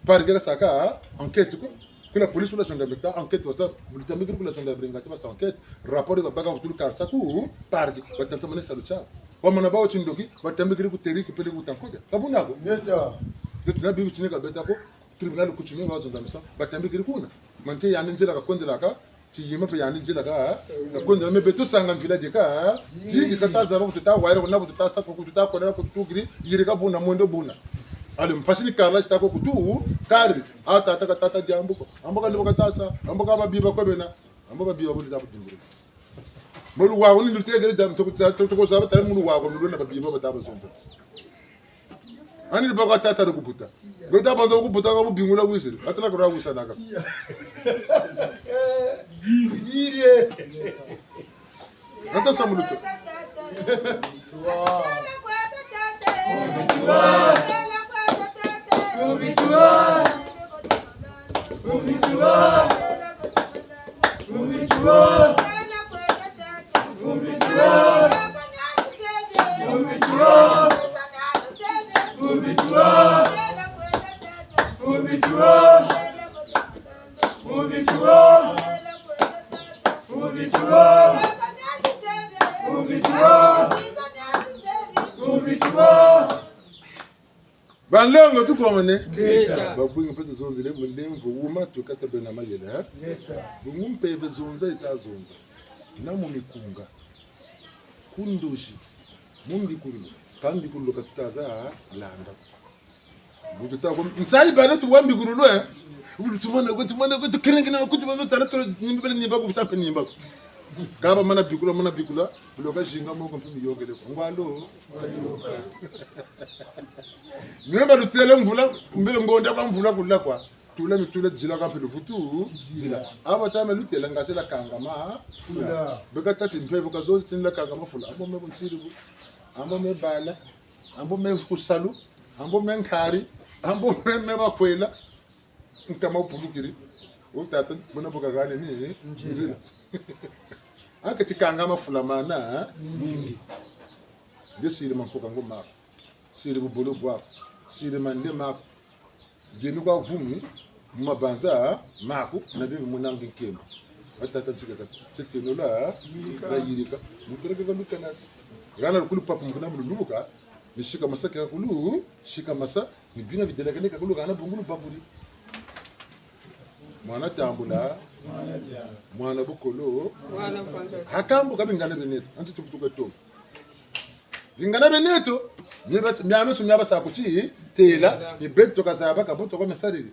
parike la saka enquête ko que la police ou la gendarmerie enquête ça vous le que la gendarmerie ngati basa enquête rapport de baga tout car ça ku parki batanta mane salucha wa mana bawo chindoki batambe kiri ku teri ki pele ku tankoja kabuna ko Geto zetu na bibi chinika beta ko tribunal ku chinika wa zongamisa batambe kiri kuna manke yani njira ka kondela ka ti yima pe yani njira ka na kondela me beto sanga mvila de ka ti ka taza ba tuta waira na tuta sa ko tuta ko na ko tugiri yiri ka buna mondo buna ale mpasini karla chitako kutu kari ata tata diambuko amboka ndiboka tasa amboka babiba kwebena amboka biba buli tabu dingure mulu wa woni ndutege dam to zaba tare mulu wa ko nduna babiba bataba zonzo ani boka tata do kuputa do taba zo kuputa ko bingula wisiri atala ko rawisa naka Yire ata samuluto Banlongo tu komane. Ngeta. Babunga pete zonze le mlemvu uma tukata bena mayele ha. Bungumpe bezonza itazonza. Na mumikunga. Kundushi. Mumbikundu. Kandi kullo katutaza landa. Bututa ko nsai bana tu wambi kurulu tumone ko tukirenga na kutuma tsara to nimbele nimba ko futape nimba. Kaba mana bikula buloka jinga mo ko mpimi yogele ko ngwalo. Nimba lutele mvula mbele ngonda kwa mvula kula kwa. Tula mitula jila ka pele futu jila. Aba tama lutele ngasela kangama fula. Beka tati mpevo kazo tinla kangama fula. Abo me bonsiri ambo me bala ambo me kusalu ambo me nkari ambo me bakwela nkama upulukiri utata bona boka gane ni nzila akati kanga mafula mana mingi desire mampoka ngoma sire bubolo bwa sire mande mako genu kwa vumi mabanza mako na bibi munangi nkemba atata tsika kasa tekenola bayirika mukereka kalukana Rana kulu papa mkuna mluluka nishika masa kwa kulu shika masa nibina videlekane kwa kulu kana bungulu baburi mwana tambula mwana bukolo Mwana mfanga. hakambu kabingana beneto anti tukutuka to bingana beneto nyeba myame sumyaba sakuchi tela ni beto kazaba kaboto kwa mesariri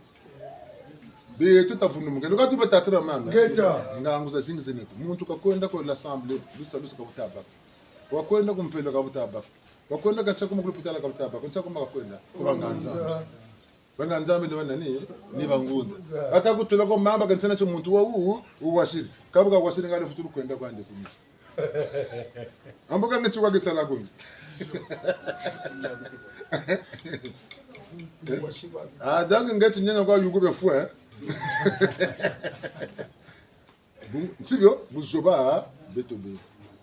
beto tavunumuke lokati batatra mama Ngeta. nganguza zingi zeneto muntu kakwenda ko l'assemblée lusa kabutaba wakwenda kumpela kabutaba wakwenda kachako mukulipitala kabutaba kunchako makakwenda kubanganza banganza mbele banani ni bangunza hata kutula ko mamba kantsana cho muntu wa uwashiri kabuka washiri ngale futuru kwenda kwande kumi amboka ngechi kwa gesala kumi dange ngechi nyanya kwa yugo befwe Ntibyo buzoba betobe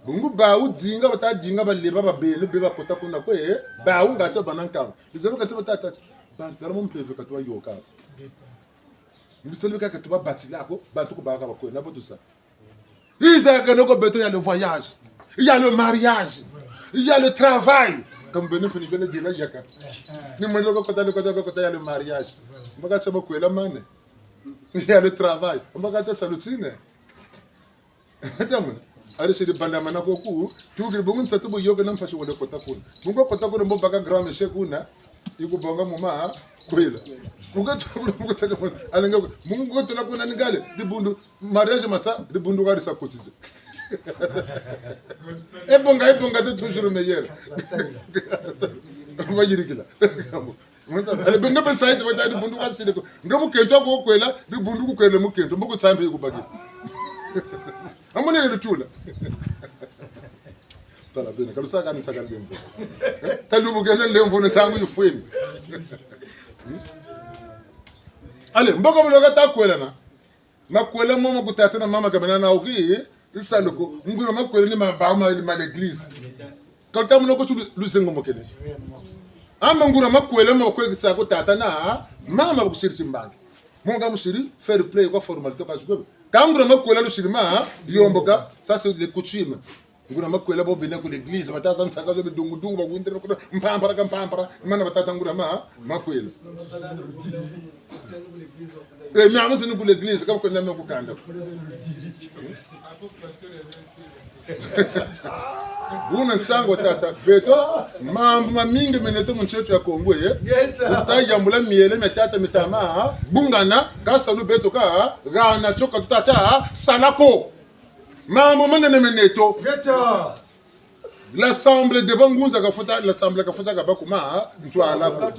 bungu bawu dinga bata dinga baleba babele beba kota kuna kwe bawu ngacho bananka bizelo kati batata bantara mo mpeve katwa yoka mbiselo ka katwa batilako bantu ko baka bakwe na botusa iza kanoko beto ya le voyage il y a le mariage il y a le travail comme bene peni bene dina yaka ni mo loko kota ya le mariage mbaga tsaba kwela mane il y a le travail mbaga ta salutine Attends, allez chez les bandamana koku, tu veux bongo nsatubo yoga nan pashi wole kota kuna. Mungo kota kuna mbo baga gram she kuna, iko bonga mama kwela. Mungo tu mungo saka kuna, alenga mungo tu na kuna ningale, di bundu mariage masa, di bundu gari sa kotize. E bonga te toujours meilleur. Va yirikila. Ale benga ben saite bata di bundu gari sile ko. Ngamu kento ko kwela, di bundu ko kwela mu kento, mbo ko tsambe ko bagi. Amone le tula. Tala bene, kalu saka ni saka lembo. Talubu gele lembo ne tangu yufweni. Ale mboga mloga takwela na. Makwela mama kutatana mama kabana na oki, isaluko. Ngura makwela ni mababa ma l'église. Kalta mnoko tu lusengo mokene. Ama ngura makwela mo ko kisako tatana mama kusirisi mbangi. Monga musiri fair play kwa formalité ka jukwe. Kangura makwela lushirima yomboka ça c'est les coutumes ngura makwela bo bena ku l'église batasa nsaka zo bidungu dungu ba kwindira ko mpampara mana batata ngura makwela nyama sinu ku l'église ka ko nyama ku kanda Buna nsango tata beto mambo mamingi meneto munchetu ya Kongo utayambula miele metata mitama bungana kasalu beto ka gana choka tata salako mambo manene meneto Ngeta. l'assemblée devant ngunza kafuta l'assemblée kafuta kabakuma ntwala ko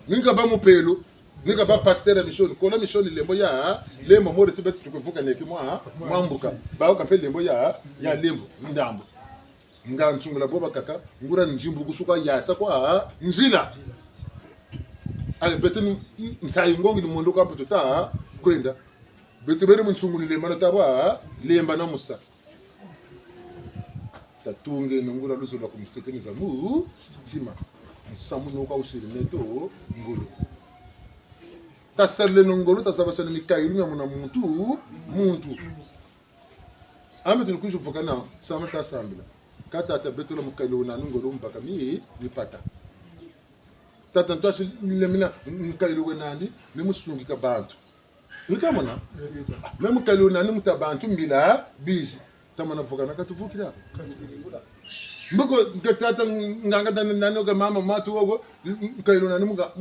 ninga ba mupelo ninga ba pasteur mission ko la mission lembo ya lembo mo retibetu tukuvuka neki mwambuka ba ka pe lembo ya lembo ndambo nga nsungula boba kaka ngura njimbu kusuka yasa kwa nzila ale beten nsayi ngongi ni mondo ka pututa kwenda bete bere msunguli le mana taba lemba na musa tatunge ngura luso la kumsekeniza mu tima nsamu no ka usiri neto ngulu tasarle ngulu tasabasana mikayilu nyamuna muntu ame tunikuju vokana sama tasambila kata tabetula mukalo na ngolo mpaka mi pata tata ntashi lemina mkailo nandi nemusungika bantu utamona memkailo nandi mutabantu mbila bizi tamana vuka nakatuvukira mboko tata nganga nanoga mama matu wogo mkailo nandi muga